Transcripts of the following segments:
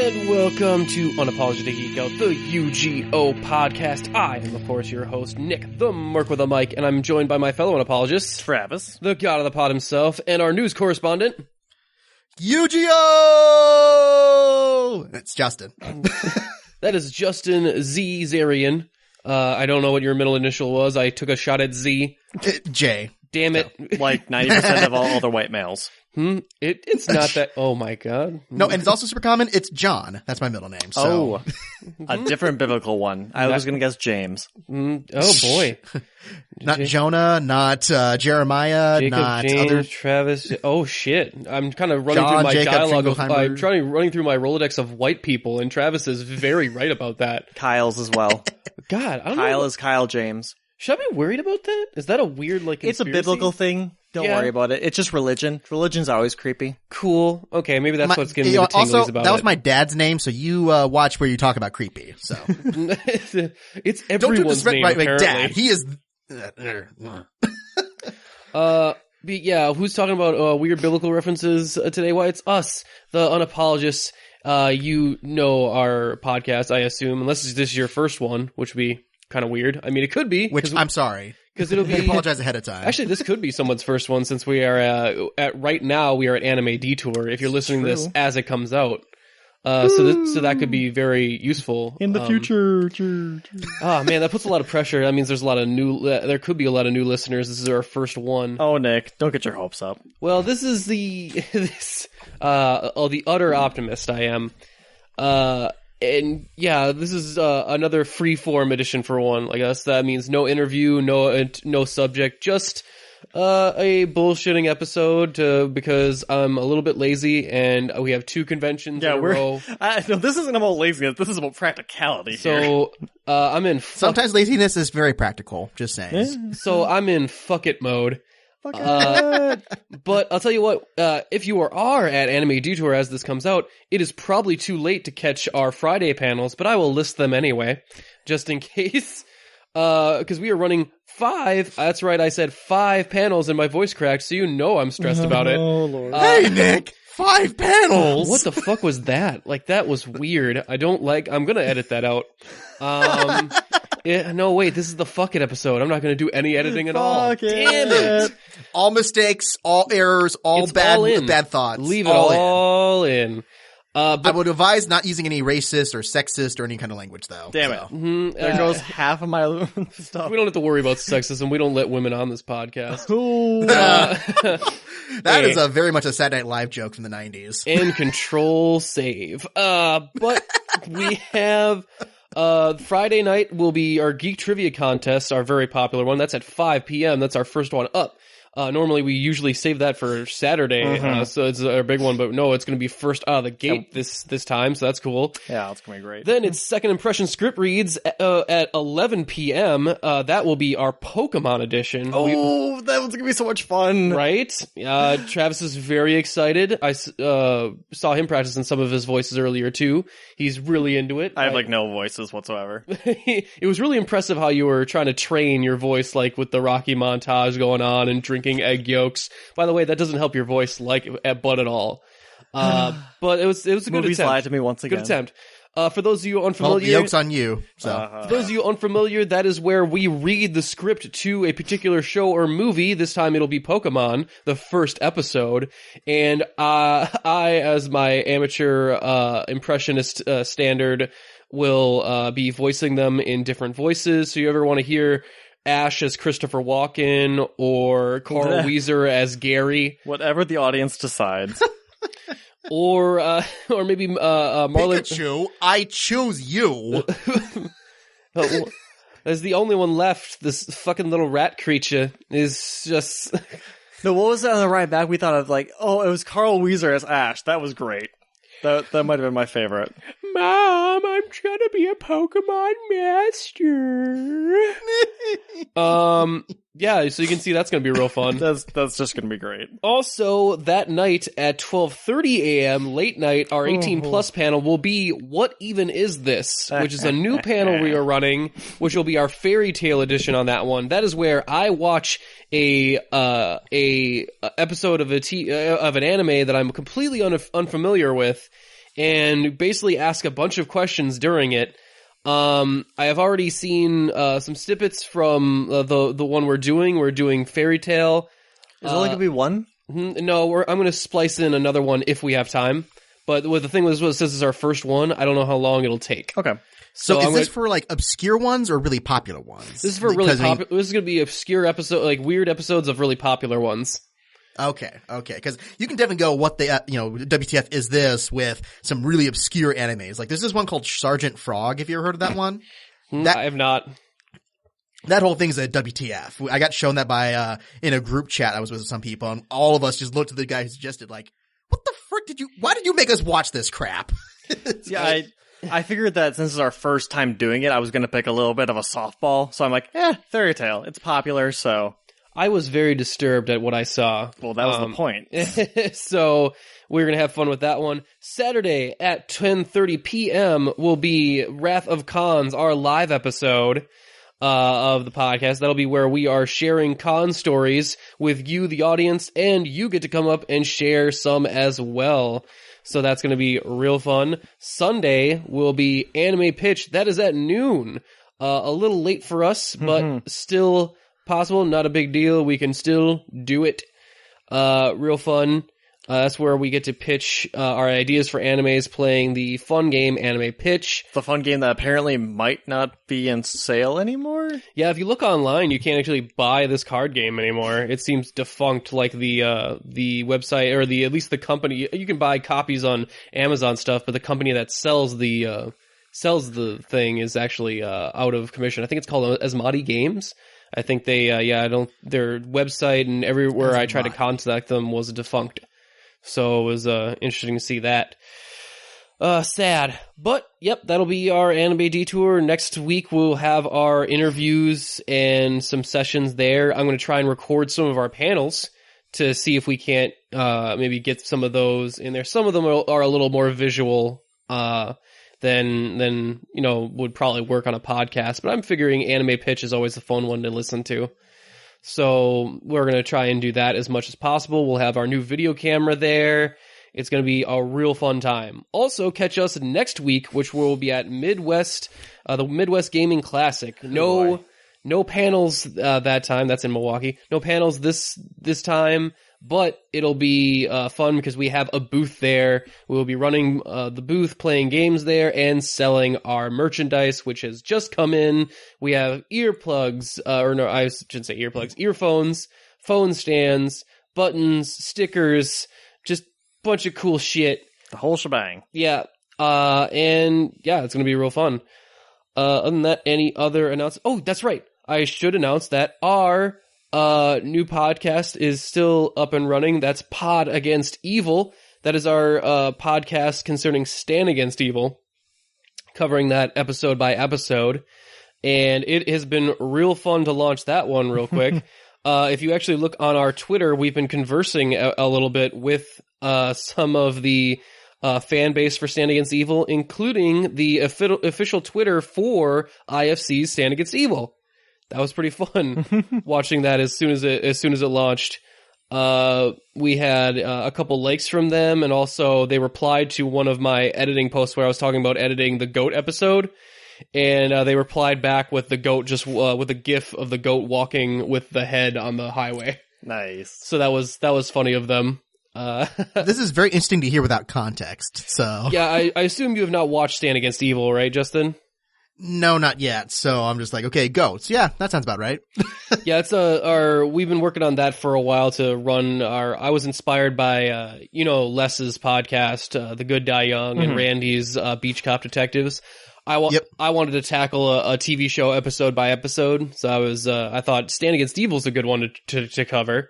And welcome to Unapologists, Geek Out, the UGO podcast. I am, of course, your host, Nick, the Merc with a mic, and I'm joined by my fellow Unapologists, Travis, the god of the pod himself, and our news correspondent, UGO! It's Justin. That is Justin Z. Zarian. I don't know what your middle initial was. I took a shot at Z. J. Damn it. like 90% of all other white males. It's not that. Oh my god. No, and it's also super common. It's John. That's my middle name. So. Oh, a different biblical one. I was going to guess James. Oh boy. Not Jonah, not Jeremiah, Jacob, not James, other. Travis. Oh shit. I'm kind of running John, through my Jacob, dialogue of. Finkelheimer. I'm running through my Rolodex of white people, and Travis is very right about that. Kyle's as well. God, I don't Kyle know. is Kyle James. Should I be worried about that? Is that a weird, like, It's a conspiracy? biblical thing. Don't worry about it. It's just religion. Religion's always creepy. Cool. Okay, maybe that's what's giving me the tinglies Also, about that was it. my dad's name, so you watch where you talk about creepy. So It's don't everyone's name, my apparently. dad. He is. But yeah, who's talking about weird biblical references today? Why, it's us, the Unapologists. You know our podcast, I assume, unless this is your first one, which would be kind of weird. I mean, it could be. Which I'm sorry. Because it'll I be. apologize ahead of time. Actually, this could be someone's first one since we are at right now we are at Anime Detour. If you're listening to this as it comes out, so that could be very useful In the future. Oh man, that puts a lot of pressure. That means there's a lot of new. There could be a lot of new listeners. This is our first one. Oh, Nick, don't get your hopes up. Well, this is the utter optimist I am. And yeah, this is another free-form edition for one. Like us, that means no interview, no subject, just a bullshitting episode. Because I'm a little bit lazy, and we have two conventions in a row. No, this isn't about laziness. This is about practicality. So I'm in. Sometimes laziness is very practical. Just saying. So I'm in fuck it mode. But I'll tell you what, if you are at Anime Detour as this comes out, it is probably too late to catch our Friday panels, but I will list them anyway, just in case. Because we are running 5, that's right, I said 5 panels and my voice cracked, so you know I'm stressed about it. Oh, Lord. Hey, Nick! 5 panels! What the fuck was that? Like, that was weird. I'm gonna edit that out. No, wait, this is the fuck it episode. I'm not gonna do any editing at all. Fuck it. Damn it! All mistakes, all errors, all It's all in. bad thoughts. Leave it all all in. I would advise not using any racist or sexist or any kind of language, though. Damn it. So. There goes half of my stuff. We don't have to worry about sexism. We don't let women on this podcast. Ooh. That is a very much a Saturday Night Live joke from the 90s. And control save. But we have Friday night will be our Geek Trivia Contest, our very popular one. That's at 5 p.m. That's our first one up. Normally we usually save that for Saturday, so it's our big one, but no, it's going to be first out of the gate this time, so that's cool. Yeah, it's going to be great. Then it's Second Impression Script Reads at 11 p.m. That will be our Pokemon edition. Oh, that was going to be so much fun. Right? Travis is very excited. I saw him practicing some of his voices earlier, too. He's really into it. I have, like, no voices whatsoever. It was really impressive how you were trying to train your voice, like, with the Rocky montage going on and drinking egg yolks. By the way, that doesn't help your voice, like, but at all. But it was a good Movies attempt. lied to me once again. Good attempt. For those of you Well, unfamiliar... the joke's on you. So. For those of you unfamiliar, that is where we read the script to a particular show or movie. This time it'll be Pokemon, the first episode. And I, as my amateur impressionist standard, will be voicing them in different voices. So you ever want to hear Ash as Christopher Walken or Carl Weezer as Gary, Whatever the audience decides. or maybe Marlon... Pikachu, I choose you. There's the only one left. This fucking little rat creature is just... No, what was that on the ride back? We thought of like, oh, it was Carl Weezer as Ash. That was great. That might have been my favorite. Mom, I'm trying to be a Pokemon master. Yeah, so you can see that's going to be real fun. That's just going to be great. Also, that night at 12:30 a.m., late night, our 18 plus panel will be What Even Is This? Which is a new panel we are running, which will be our fairy tale edition on that one. That is where I watch a episode of an anime that I'm completely unfamiliar with, and basically ask a bunch of questions during it. I have already seen some snippets from the one we're doing. We're doing Fairy Tale. Is it only going to be one? No, I'm going to splice in another one if we have time. But what the thing was this is our first one. I don't know how long it'll take. Okay. So is this for like obscure ones or really popular ones? This is for really popular. This is going to be obscure episode, like weird episodes of really popular ones. Okay. Because you can definitely go what the WTF is this with some really obscure animes. Like there's this one called Sergeant Frog. Have you ever heard of that one? I have not. That whole thing's a WTF. I got shown that by in a group chat I was with some people, and all of us just looked at the guy who suggested, like, what the frick why did you make us watch this crap? Yeah, I figured that since it's our first time doing it, I was going to pick a little bit of a softball. So I'm like, Fairy Tale. It's popular, so. I was very disturbed at what I saw. Well, that was the point. So we're going to have fun with that one. Saturday at 10:30 p.m. will be Wrath of Cons, our live episode of the podcast. That'll be where we are sharing con stories with you, the audience, and you get to come up and share some as well. So that's going to be real fun. Sunday will be Anime Pitch. That is at noon. A little late for us, but still possible. Not a big deal. We can still do it. Real fun. That's where we get to pitch our ideas for animes playing the fun game Anime Pitch. The fun game that apparently might not be in sale anymore? Yeah, if you look online, you can't actually buy this card game anymore. It seems defunct, like the website, or at least the company. You can buy copies on Amazon stuff, but the company that sells the thing is actually out of commission. I think it's called Asmati Games. I think they, their website and everywhere I tried to contact them was defunct. So it was interesting to see that. Sad. But, yep, that'll be our Anime Detour. Next week we'll have our interviews and some sessions there. I'm going to try and record some of our panels to see if we can't maybe get some of those in there. Some of them are a little more visual than would probably work on a podcast. But I'm figuring Anime Pitch is always a fun one to listen to. So we're going to try and do that as much as possible. We'll have our new video camera there. It's going to be a real fun time. Also, catch us next week, which will be at Midwest, the Midwest Gaming Classic. No panels that time. That's in Milwaukee. No panels this time, but it'll be fun because we have a booth there. We'll be running the booth, playing games there, and selling our merchandise, which has just come in. We have earplugs, I shouldn't say earplugs, earphones, phone stands, buttons, stickers, just a bunch of cool shit. The whole shebang. Yeah. And yeah, it's going to be real fun. Other than that, any other announcements? Oh, that's right. I should announce that our new podcast is still up and running. That's Pod Against Evil. That is our podcast concerning Stand Against Evil, covering that episode by episode. And it has been real fun to launch that one real quick. If you actually look on our Twitter, we've been conversing a little bit with some of the fan base for Stand Against Evil, including the official Twitter for IFC's Stand Against Evil. That was pretty fun watching that as soon as it launched. We had a couple likes from them, and also they replied to one of my editing posts where I was talking about editing the goat episode, and they replied back with the goat just with a gif of the goat walking with the head on the highway. Nice. So that was funny of them. This is very interesting to hear without context. So yeah, I assume you have not watched Stand Against Evil, right, Justin? No, not yet. So I'm just like, okay, goats. Yeah, that sounds about right. Yeah, it's we've been working on that for a while to run I was inspired by, Les's podcast, The Good Die Young, and Randy's, Beach Cop Detectives. I wanted to tackle a TV show episode by episode. So I thought Stand Against Evil is a good one to cover.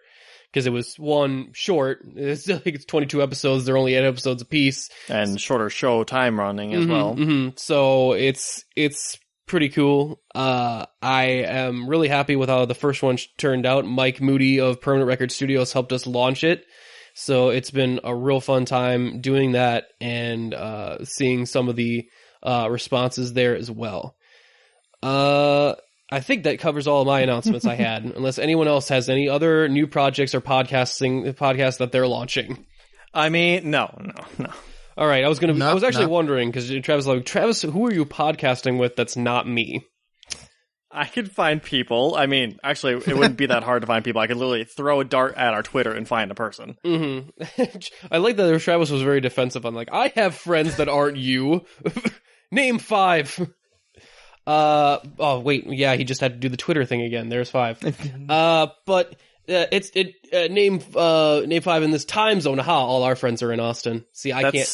Because it was one short. It's 22 episodes. They're only 8 episodes apiece. And shorter show time running as well. Mm-hmm. So it's pretty cool. I am really happy with how the first one turned out. Mike Moody of Permanent Record Studios helped us launch it. So it's been a real fun time doing that and seeing some of the responses there as well. I think that covers all of my announcements I had, unless anyone else has any other new projects or podcasts that they're launching. I mean, no. All right, I was actually No. wondering because Travis was like, Travis, who are you podcasting with that's not me? I could find people. I mean, actually, it wouldn't be that hard to find people. I could literally throw a dart at our Twitter and find a person. Mm-hmm. I like that Travis was very defensive. I'm like, I have friends that aren't you. Name 5. Oh wait, yeah, he just had to do the Twitter thing again. There's 5. But name 5 in this time zone. Aha, all our friends are in Austin. See, I can't.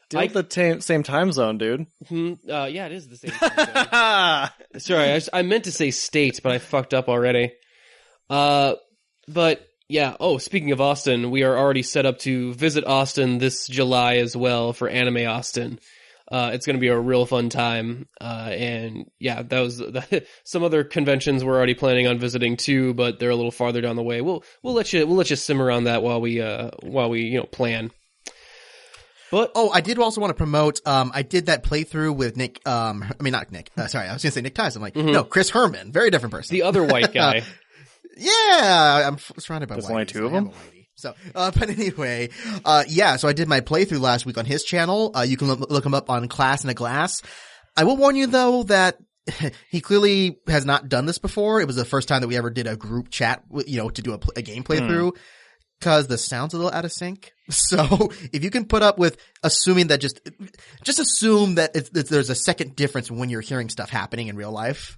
Still the same time zone, dude. Yeah, it is the same time zone. Sorry, I meant to say states, but I fucked up already. But yeah. Oh, speaking of Austin, we are already set up to visit Austin this July as well for Anime Austin. It's going to be a real fun time. And yeah, that was some other conventions we're already planning on visiting too, but they're a little farther down the way. We'll let you simmer on that while we plan. But I did also want to promote. I did that playthrough with Nick. Not Nick. Sorry, I was going to say Nick Tyson. No, Chris Herman, very different person. The other white guy. Yeah, I'm surrounded by. There's whiteys, only 2 of I am them. a whitey. So, but anyway, so I did my playthrough last week on his channel. You can look him up on Class in a Glass. I will warn you though that he clearly has not done this before. It was the first time that we ever did a group chat, to do a game playthrough. Because the sound's a little out of sync. So if you can put up with assuming that just assume that there's a second difference when you're hearing stuff happening in real life.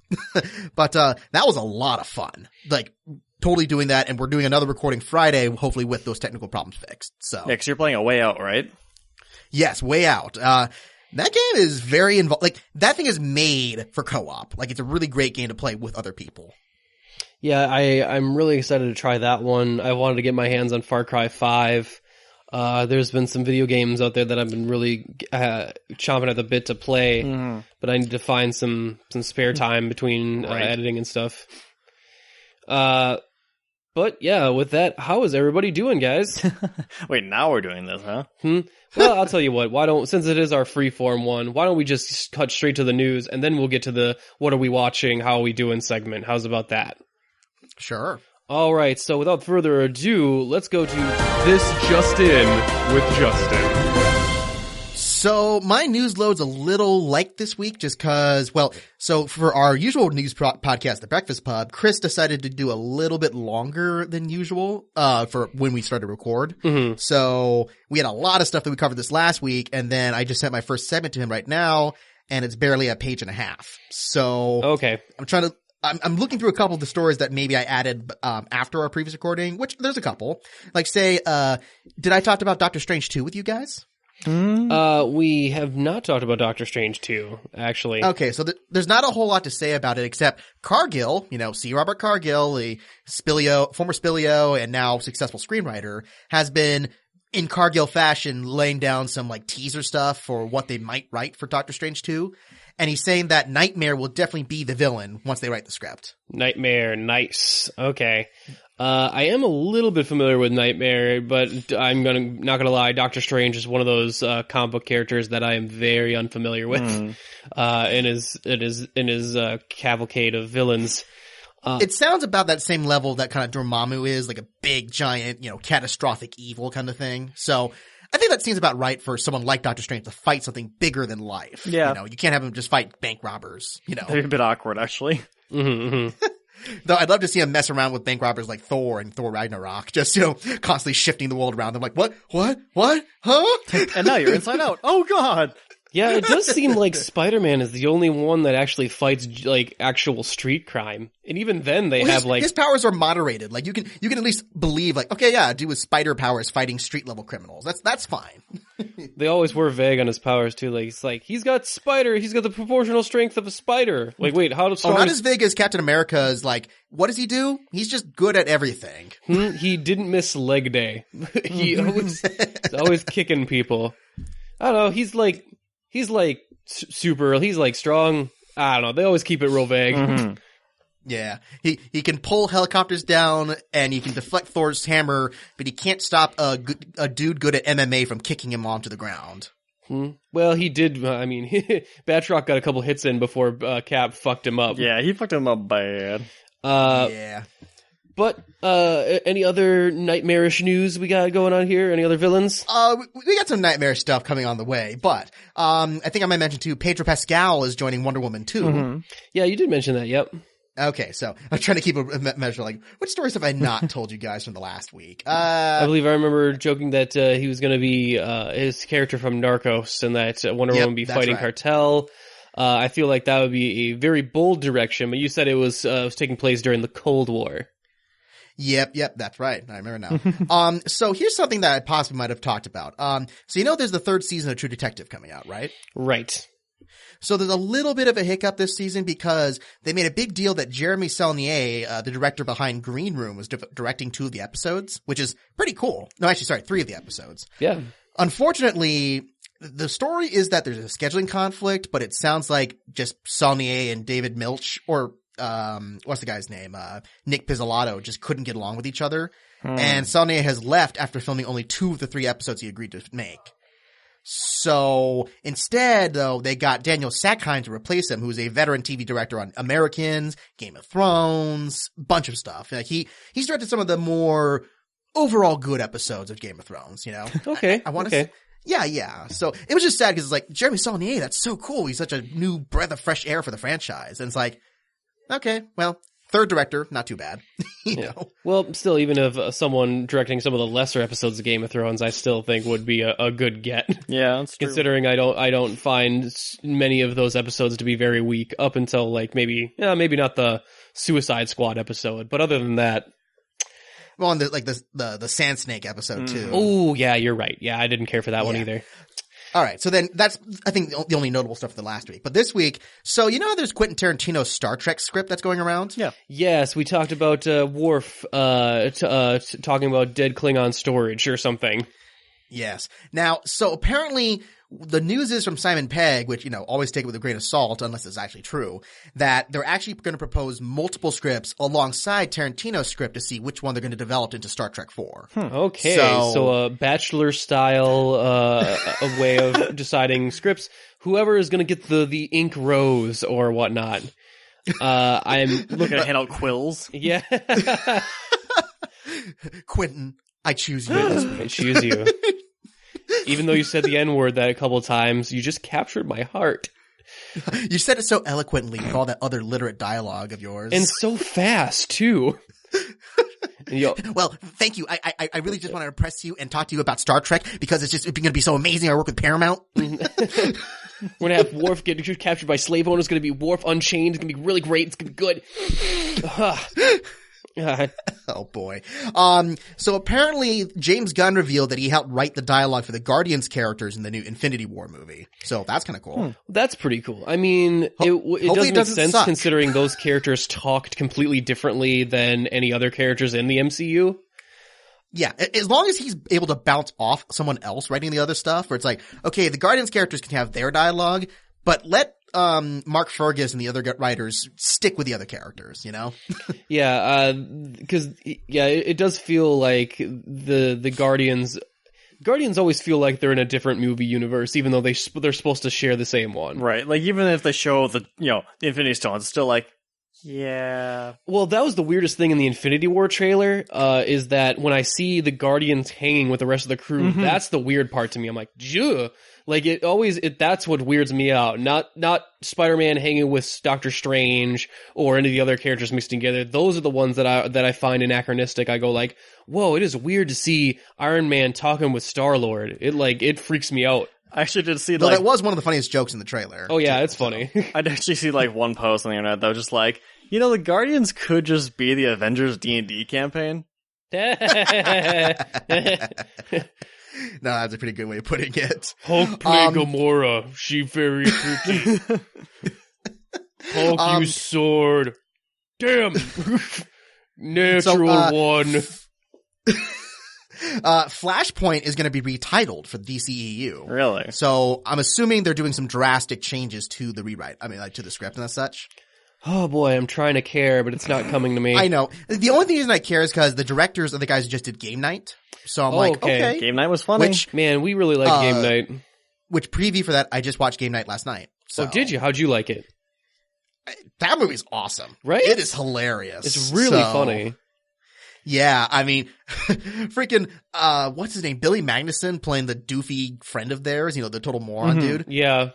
But, that was a lot of fun. Like totally doing that. And we're doing another recording Friday, hopefully with those technical problems fixed. So Yeah, 'cause you're playing a Way Out, right? yes, Way Out. That game is very involved. Like that thing is made for co-op. Like it's a really great game to play with other people. Yeah, I'm really excited to try that one. I wanted to get my hands on Far Cry 5. There's been some video games out there that I've been really chomping at the bit to play, but I need to find some spare time between editing and stuff. But yeah, with that, how is everybody doing, guys? Wait, now we're doing this, huh? Well, I'll tell you what, since it is our freeform one, why don't we just cut straight to the news, and then we'll get to the what are we watching, how are we doing segment. How's about that? Sure. All right, so without further ado, let's go to This Just In with Justin. So my news load's a little light this week just cause, so for our usual news podcast, The Breakfast Pub, Chris decided to do a little bit longer than usual, for when we started to record. So we had a lot of stuff that we covered this last week, and then I just sent my first segment to him right now, and it's barely a page and a half. So okay. I'm looking through a couple of the stories that maybe I added after our previous recording, which there's a couple. Like say, did I talk about Doctor Strange 2 with you guys? We have not talked about Doctor Strange 2, actually. Okay, so there's not a whole lot to say about it except Cargill, C. Robert Cargill, the former Spilio and now successful screenwriter, has been in Cargill fashion laying down some like teaser stuff for what they might write for Doctor Strange 2. And he's saying that Nightmare will definitely be the villain once they write the script. Nightmare, nice. Okay. I am a little bit familiar with Nightmare, but I'm not gonna lie, Doctor Strange is one of those comic book characters that I am very unfamiliar with. In his cavalcade of villains. It sounds about that same level that kind of Dormammu is, like a big, giant, catastrophic evil kind of thing. So I think that seems about right for someone like Doctor Strange to fight something bigger than life. Yeah. You can't have him just fight bank robbers, That'd be a bit awkward, actually. Though I'd love to see him mess around with bank robbers like Thor and Thor Ragnarok, just, constantly shifting the world around them like, what, huh? And now you're inside out. Oh, God. Yeah, it does seem like Spider-Man is the only one that actually fights like actual street crime, and even then they have like his powers are moderated. Like you can at least believe like, okay, yeah, dude with spider powers fighting street level criminals. That's fine. They always were vague on his powers too. Like it's like he's got the proportional strength of a spider. Like wait, how does not as vague as Captain America's. Like what does he do? He's just good at everything. He didn't miss leg day. He's always kicking people. I don't know. He's like super, he's like strong. I don't know. They always keep it real vague. Yeah. He can pull helicopters down and he can deflect Thor's hammer, but he can't stop a dude good at MMA from kicking him onto the ground. Well, he did. I mean, Batroc got a couple hits in before Cap fucked him up. Yeah, he fucked him up bad. Yeah. But any other nightmarish news we got going on here? Any other villains? We got some nightmare stuff coming on the way, but I think I might mention too, Pedro Pascal is joining Wonder Woman 2. Mm-hmm. Yeah, you did mention that, yep. Okay, so I'm trying to keep a measure, like, which stories have I not told you guys from the last week? I believe I remember joking that he was going to be his character from Narcos, and that Wonder Woman would be fighting right. Cartel. I feel like that would be a very bold direction, but you said it was taking place during the Cold War. Yep, that's right. I remember now. So here's something that I possibly might have talked about. So there's the 3rd season of True Detective coming out, right? Right. So there's a little bit of a hiccup this season because they made a big deal that Jeremy Saulnier, the director behind Green Room, was directing 2 of the episodes, which is pretty cool. No, actually, sorry, 3 of the episodes. Yeah. Unfortunately, the story is that there's a scheduling conflict, but it sounds like just Saulnier and David Milch, or what's the guy's name? Nick Pizzolatto just couldn't get along with each other. And Saulnier has left after filming only 2 of the 3 episodes he agreed to make. So instead, though, they got Daniel Sackheim to replace him, who's a veteran TV director on Americans, Game of Thrones, bunch of stuff. Like he's directed some of the more overall good episodes of Game of Thrones, Okay. I want to Yeah. So it was just sad because it's like, Jeremy Saulnier, that's so cool. He's such a new breath of fresh air for the franchise. And it's like, okay, well, 3rd director, not too bad. you know? Well, still, even if someone directing some of the lesser episodes of Game of Thrones, I still think would be a good get. Yeah, that's true. Considering I don't find many of those episodes to be very weak up until like maybe not the Suicide Squad episode, but other than that. Well, and the Sand Snake episode too. Oh, yeah, you're right. Yeah, I didn't care for that one either. All right, so then that's, I think, the only notable stuff for the last week. But this week, so there's Quentin Tarantino's Star Trek script that's going around? Yeah. Yes, we talked about Worf talking about dead Klingon storage or something. Yes. Now, so apparently the news is from Simon Pegg, which, always take it with a grain of salt unless it's actually true, that they're actually going to propose multiple scripts alongside Tarantino's script to see which one they're going to develop into Star Trek 4. Okay, so a bachelor style a way of deciding scripts. Whoever is going to get the ink rose or whatnot. I'm looking to hand out quills. Yeah. Quentin, I choose you this week. I choose you. Even though you said the N-word that a couple times, you just captured my heart. You said it so eloquently with all that other literate dialogue of yours. And so fast, too. Well, thank you. I really just want to impress you and talk to you about Star Trek because it's going to be so amazing. I work with Paramount. We're going to have Worf get captured by slave owners. It's going to be Worf Unchained. It's going to be really great. It's going to be good. Oh boy. So apparently James Gunn revealed that he helped write the dialogue for the Guardians characters in the new Infinity War movie. So that's kind of cool. That's pretty cool. I mean, it does make sense suck. Considering those characters talked completely differently than any other characters in the MCU. Yeah, as long as he's able to bounce off someone else writing the other stuff, where it's like, okay, the Guardians characters can have their dialogue, but let Mark Fergus and the other writers stick with the other characters, Yeah, because it does feel like the Guardians always feel like they're in a different movie universe, even though they're supposed to share the same one. Right, like even if they show the Infinity Stones, it's still like, yeah. Well, that was the weirdest thing in the Infinity War trailer, is that when I see the Guardians hanging with the rest of the crew, that's the weird part to me. I'm like, Juh! Like that's what weirds me out. Not Spider-Man hanging with Doctor Strange or any of the other characters mixed together. Those are the ones that I find anachronistic. I go like, whoa, it is weird to see Iron Man talking with Star-Lord. It freaks me out. I actually did see that was one of the funniest jokes in the trailer. Oh yeah, it's funny. I'd actually see one post on the internet that was just like, the Guardians could just be the Avengers D&D campaign. No, that's a pretty good way of putting it. Hulk play Gamora. She very pretty. Hulk use sword. Damn. Natural one. Flashpoint is going to be retitled for DCEU. Really? So I'm assuming they're doing some drastic changes to the rewrite. I mean, to the script and as such. Oh boy, I'm trying to care, but it's not coming to me. I know. The only reason I care is because the directors are the guys who just did Game Night. So I'm okay. Game Night was funny. Man, we really like Game Night. Which preview for that, I just watched Game Night last night. So. Oh, did you? How'd you like it? That movie's awesome. Right? It is hilarious. It's really funny. Yeah, I mean, freaking, what's his name? Billy Magnuson playing the doofy friend of theirs, the total moron dude. Yeah.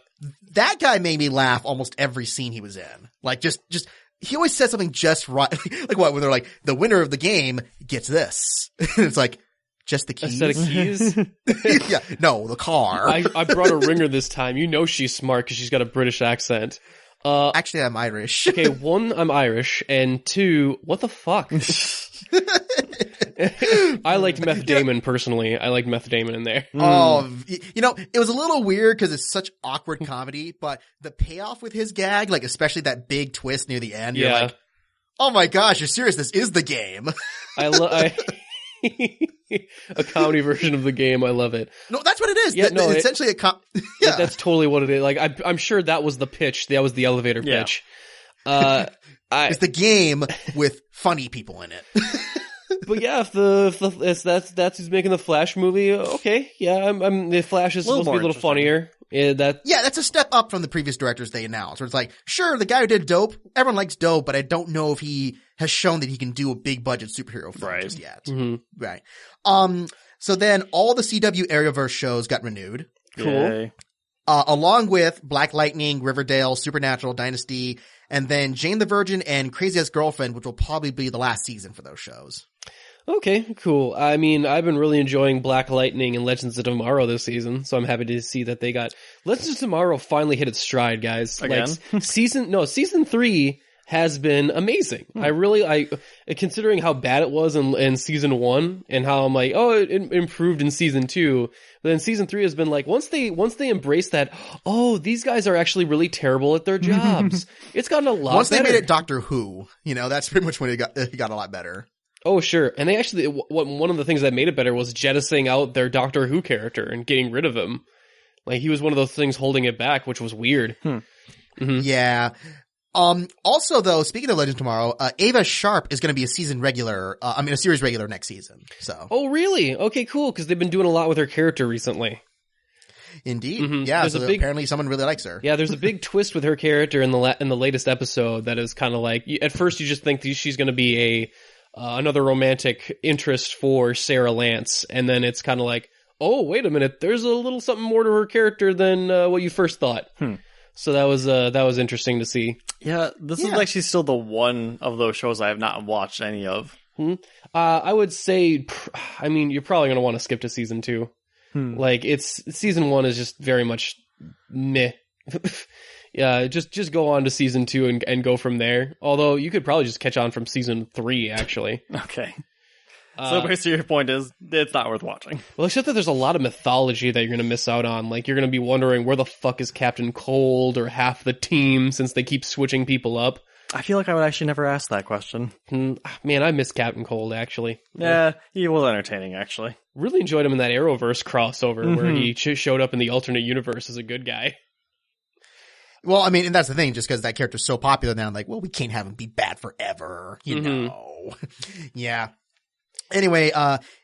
That guy made me laugh almost every scene he was in. Like, just, he always says something just right. Like what, when they're like, the winner of the game gets this. It's like, just the A keys? set of keys? Yeah, no, the car. I brought a ringer this time. You know she's smart because she's got a British accent. Actually, I'm Irish. Okay, one, I'm Irish, and two, what the fuck? I liked Meth Damon personally. I liked Meth Damon in there. Oh, it was a little weird because it's such awkward comedy, but the payoff with his gag, like especially that big twist near the end, you're Yeah. like, oh my gosh, you're serious? This is the game. A comedy version of the game. I love it. No, that's what it is. Yeah, no, essentially yeah. That's totally what it is. Like, I'm sure that was the pitch. That was the elevator Yeah. pitch. It's the game with funny people in it. But yeah, if that's who's making the Flash movie, okay, yeah, the Flash is supposed to be a little funnier. Yeah, that's a step up from the previous directors they announced. Where it's like, sure, the guy who did Dope, everyone likes Dope, but I don't know if he has shown that he can do a big budget superhero film Right. just yet. Mm-hmm. Right. So then all the CW Arrowverse shows got renewed. Cool. Yay. Along with Black Lightning, Riverdale, Supernatural, Dynasty, and then Jane the Virgin and Crazy Ex-Girlfriend, which will probably be the last season for those shows. Okay, cool. I mean, I've been really enjoying Black Lightning and Legends of Tomorrow this season, so I'm happy to see that they got Legends of Tomorrow finally hit its stride, guys. Again? Like season 3 has been amazing. I considering how bad it was in season 1 and how I'm like, oh, it improved in season 2. But then season 3 has been like, once they embrace that, oh, these guys are actually really terrible at their jobs. It's gotten a lot Once better. they made it Doctor Who, that's pretty much when it got a lot better. Oh, sure. And they actually, one of the things that made it better was jettisoning out their Doctor Who character and getting rid of him. Like, he was one of those things holding it back, which was weird. Mm-hmm. Yeah. Also though, speaking of Legends Tomorrow, Ava Sharp is going to be a series regular next season. So. Oh, really? Okay, cool. Because they've been doing a lot with her character recently. Indeed. Mm-hmm. Yeah. There's So apparently someone really likes her. Yeah, there's a big twist with her character in the latest episode that is kind of like, at first you just think she's going to be another romantic interest for Sarah Lance, and then it's kind of like, oh, wait a minute, there's a little something more to her character than what you first thought. So that was interesting to see. Yeah, this is actually still the one of those shows I have not watched any of. I would say, I mean, you're probably going to want to skip to season 2. Like, season 1 is just very much meh. Yeah, just go on to season 2 and go from there. Although you could probably just catch on from season 3, actually. Okay. So basically your point is, it's not worth watching. Well, except that there's a lot of mythology that you're going to miss out on. Like, you're going to be wondering where the fuck is Captain Cold or half the team since they keep switching people up. I feel like I would actually never ask that question. Man, I miss Captain Cold, actually. Yeah, he was entertaining, actually. Really enjoyed him in that Arrowverse crossover where he showed up in the alternate universe as a good guy. Well, I mean, and that's the thing, just because that character's so popular now, I'm like, well, we can't have him be bad forever, know. Yeah. Anyway,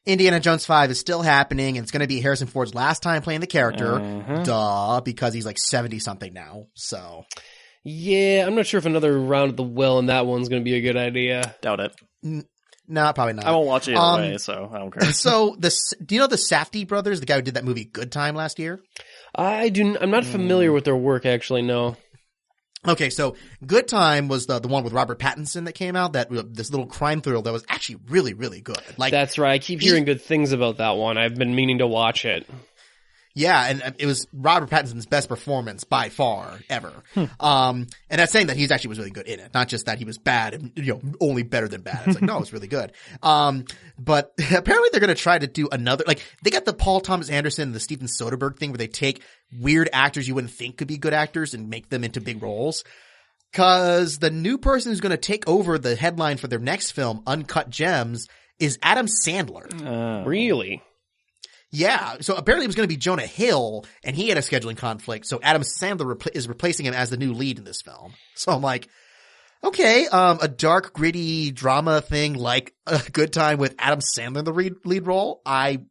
Indiana Jones 5 is still happening, and it's going to be Harrison Ford's last time playing the character. Duh, because he's like 70-something now, so. Yeah, I'm not sure if another round at the well in that one's going to be a good idea. Doubt it. No, probably not. I won't watch it either way, so I don't care. So, do you know the Safdie brothers, the guy who did that movie Good Time last year? I'm not familiar with their work, actually, no. Okay, so Good Time was the one with Robert Pattinson that came out, this little crime thriller that was actually really, really good. Like, that's right. I keep hearing good things about that one. I've been meaning to watch it. Yeah, and it was Robert Pattinson's best performance by far ever. And that's saying that he actually was really good in it, not just that he was bad and only better than bad. It's like, no, it was really good. But apparently they're going to try to do another, like, they got the Paul Thomas Anderson and the Steven Soderbergh thing where they take weird actors you wouldn't think could be good actors and make them into big roles. Cause the new person who's going to take over the headline for their next film, Uncut Gems, is Adam Sandler. Really? Yeah, so apparently it was going to be Jonah Hill, and he had a scheduling conflict, so Adam Sandler is replacing him as the new lead in this film. So I'm like, okay, a dark, gritty drama thing like A Good Time with Adam Sandler in the lead role. I'm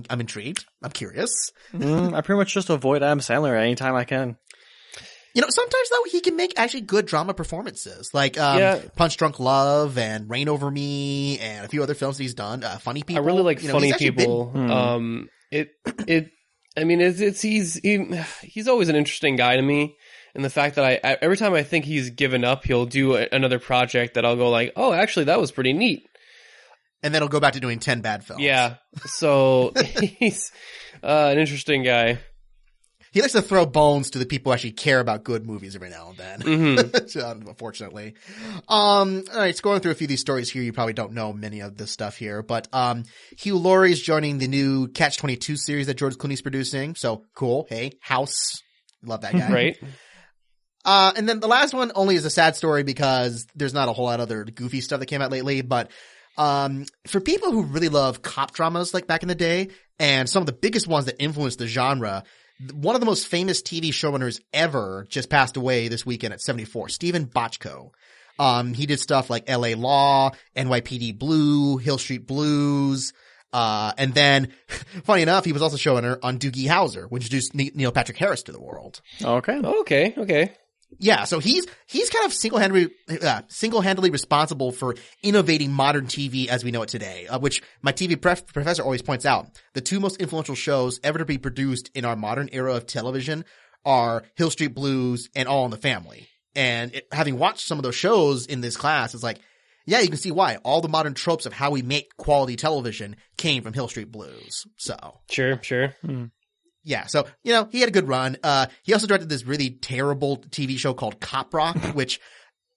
intrigued. I'm curious. I pretty much just avoid Adam Sandler anytime I can. Sometimes though he can make actually good drama performances, like Punch Drunk Love and Reign Over Me and a few other films that he's done. Funny People. I really like Funny People. He's always an interesting guy to me. And the fact that every time I think he's given up, he'll do another project that I'll go like, oh, actually, that was pretty neat. And then he'll go back to doing 10 bad films. Yeah. So he's an interesting guy. He likes to throw bones to the people who actually care about good movies every now and then. Mm-hmm. Unfortunately. All right, so going through a few of these stories here, you probably don't know many of this stuff here, but Hugh Laurie's joining the new Catch-22 series that George Clooney's producing. So cool. Hey, House. Love that guy. Right. And then the last one only is a sad story because there's not a whole lot of other goofy stuff that came out lately, but for people who really love cop dramas like back in the day, and some of the biggest ones that influenced the genre, one of the most famous TV showrunners ever just passed away this weekend at 74, Stephen Bochco. He did stuff like LA Law, NYPD Blue, Hill Street Blues, and then, funny enough, he was also showrunner on Doogie Howser, which introduced Neil Patrick Harris to the world. Okay. Yeah, so he's kind of single-handedly responsible for innovating modern TV as we know it today, which my TV professor always points out. The two most influential shows ever to be produced in our modern era of television are Hill Street Blues and All in the Family. And having watched some of those shows in this class, it's like, yeah, you can see why. All the modern tropes of how we make quality television came from Hill Street Blues. So Sure. Yeah, so, he had a good run. He also directed this really terrible TV show called Cop Rock, which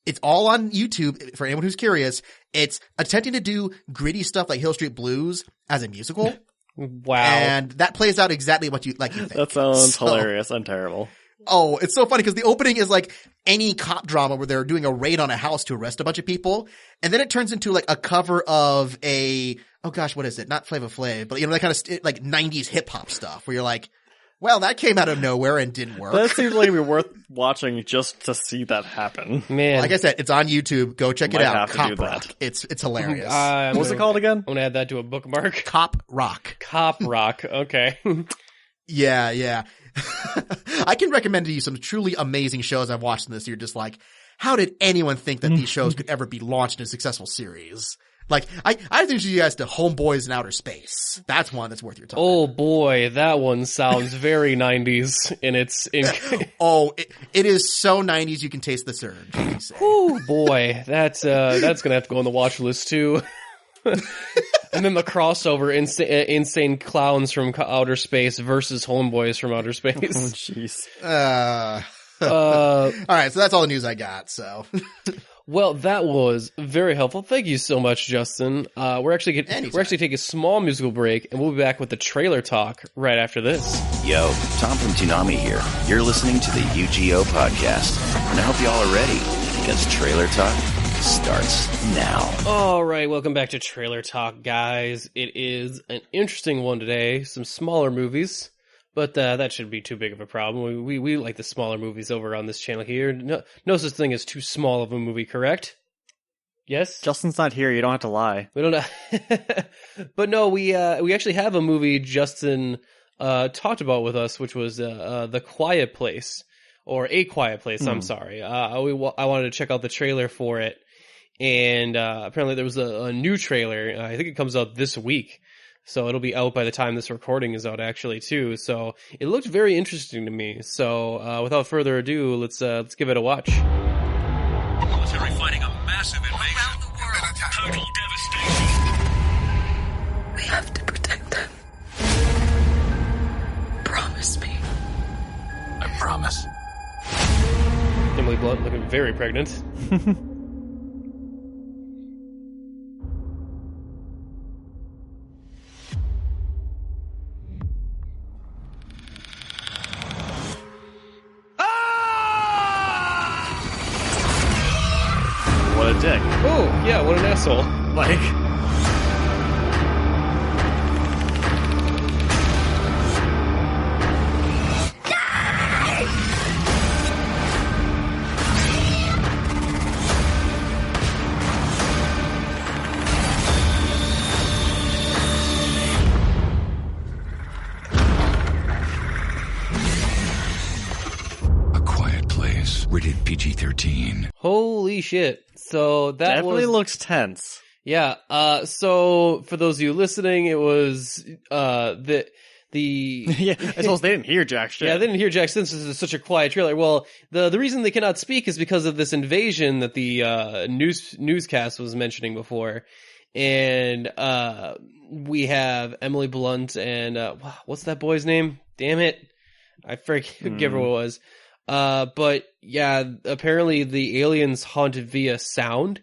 it's all on YouTube for anyone who's curious. It's attempting to do gritty stuff like Hill Street Blues as a musical. Wow. And that plays out exactly what you think. That sounds hilarious and terrible. Oh, it's so funny because the opening is like any cop drama where they're doing a raid on a house to arrest a bunch of people. And then it turns into like a cover of oh gosh, what is it? Not Flava Flav, but that kind of like 90s hip hop stuff where you're like, well, that came out of nowhere and didn't work. That seems like it'd be worth watching just to see that happen. Man. Like I said, it's on YouTube. Go check it out. Have to Cop do Rock. that. It's hilarious. What's it called again? I'm going to add that to a bookmark. Cop Rock. Cop Rock. Okay. Yeah. I can recommend to you some truly amazing shows I've watched in this year. Just like, how did anyone think that these shows could ever be launched in a successful series? Like, I introduce you guys to Homeboys in Outer Space. That's one that's worth your time. Oh boy, that one sounds very 90s and it's it is so 90s you can taste the surge. Oh boy, that's gonna have to go on the watch list too. And then the crossover, insane clowns from outer space versus Homeboys from outer space. Oh jeez. All right, so that's all the news I got. So. Well, that was very helpful. Thank you so much, Justin. We're actually taking a small musical break, and we'll be back with the trailer talk right after this. Yo, Tom from Toonami here. You're listening to the UGO podcast, and I hope y'all are ready because trailer talk starts now. All right, welcome back to Trailer Talk, guys. It is an interesting one today. Some smaller movies. But that shouldn't be too big of a problem. We like the smaller movies over on this channel here. No such thing as too small of a movie, correct? Yes? Justin's not here. You don't have to lie. We don't know. But no, we actually have a movie Justin talked about with us, which was The Quiet Place. Or A Quiet Place, I'm sorry. I wanted to check out the trailer for it. And apparently there was a new trailer. I think it comes out this week. So it'll be out by the time this recording is out, actually, too. So it looked very interesting to me. So without further ado, let's give it a watch. Military fighting a massive invasion. Around the world. Total devastation. We have to protect them. Promise me. I promise. Emily Blunt looking very pregnant. What a dick. Oh, yeah, what an asshole. Like, A quiet place. Rated PG-13. Holy shit. So that Definitely was... looks tense. Yeah, so for those of you listening, it was, the Yeah, I suppose they didn't hear jack shit. Yeah, they didn't hear Jack since this is such a quiet trailer. Well, the reason they cannot speak is because of this invasion that the newscast was mentioning before. And we have Emily Blunt and what's that boy's name? Damn it. I forget what it was. But yeah, apparently the aliens hunt via sound.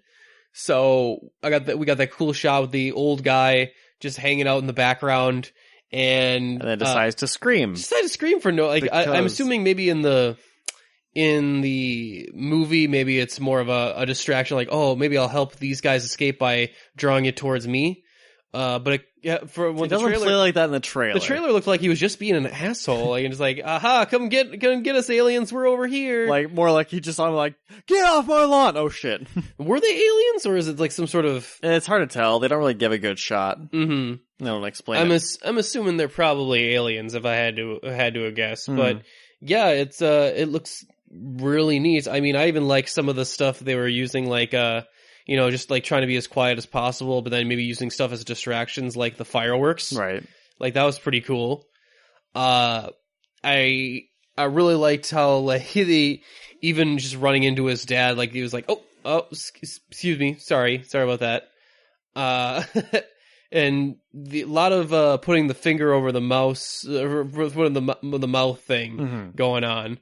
So we got that cool shot with the old guy just hanging out in the background. And then decides to scream. Decides to scream for no, like, I'm assuming maybe in the movie, maybe it's more of a distraction, like, oh, maybe I'll help these guys escape by drawing it towards me. But for when it doesn't play like that in the trailer. The trailer looked like he was just being an asshole, like, and just like, aha, come get us, aliens, we're over here. Like, more like he just saw him like, get off my lawn. Oh shit. Were they aliens, or is it like some sort of? It's hard to tell. They don't really give a good shot. Mm-hmm. They don't explain it. I'm assuming they're probably aliens if I had to guess, but yeah, it looks really neat. I mean, I even like some of the stuff they were using, like just like trying to be as quiet as possible, but then maybe using stuff as distractions, like the fireworks. Right. Like that was pretty cool. I really liked how, like, he even just running into his dad, like he was like, oh, excuse me, sorry about that. And a lot of putting the finger over the mouse, putting the mouth thing going on.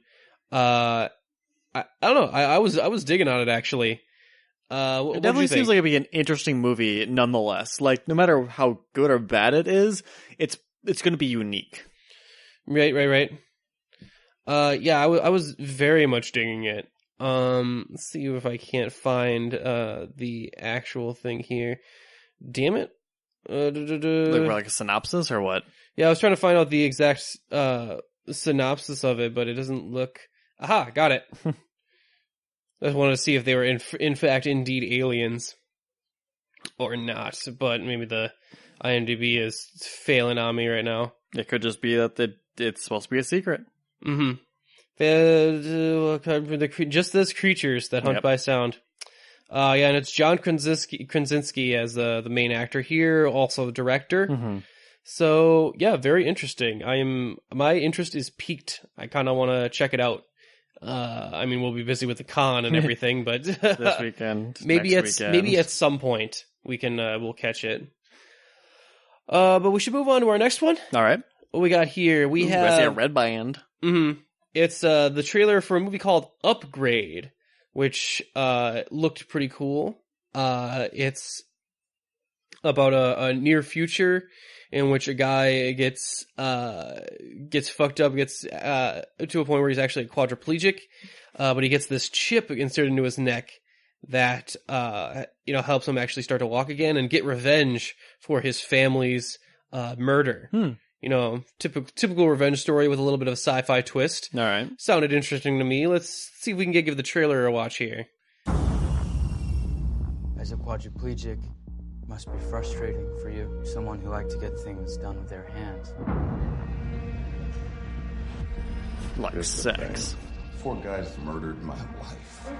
I don't know. I was digging on it, actually. It definitely seems like it'd be an interesting movie, nonetheless. Like, no matter how good or bad it is, it's going to be unique. Right. Yeah, I was very much digging it. Let's see if I can't find the actual thing here. Damn it. Look, like a synopsis or what? Yeah, I was trying to find out the exact synopsis of it, but it doesn't look... Aha, got it. I just wanted to see if they were in fact indeed aliens or not, but maybe the IMDb is failing on me right now. It could just be that it's supposed to be a secret. Mm-hmm. Just as creatures that hunt by sound. Yeah, and it's John Krasinski as the main actor here, also the director. Mm-hmm. So yeah, very interesting. My interest is piqued. I kind of want to check it out. I mean, we'll be busy with the con and everything, but this weekend, maybe at some point we can we'll catch it. But we should move on to our next one. All right, what we got here? We have a red band. Mm-hmm. It's the trailer for a movie called Upgrade, which looked pretty cool. It's about a near future in which a guy gets fucked up, gets to a point where he's actually quadriplegic, but he gets this chip inserted into his neck that helps him actually start to walk again and get revenge for his family's murder. Typical revenge story with a little bit of a sci-fi twist. All right. Sounded interesting to me. Let's see if we can give the trailer a watch here. As a quadriplegic, it must be frustrating for you, someone who likes to get things done with their hands. Like sex. 4 guys murdered my wife.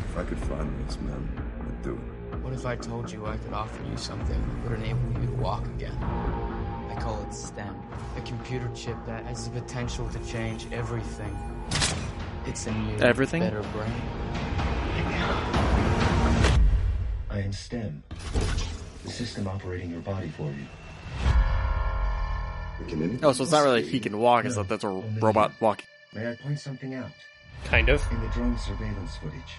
If I could find these men, I'd do it. What if I told you I could offer you something that would enable you to walk again? I call it STEM, a computer chip that has the potential to change everything. It's a new, better brain. I am STEM, the system operating your body for you. Oh, so it's not really he can walk, it's that that's a robot walking. May I point something out? Kind of. In the drone surveillance footage.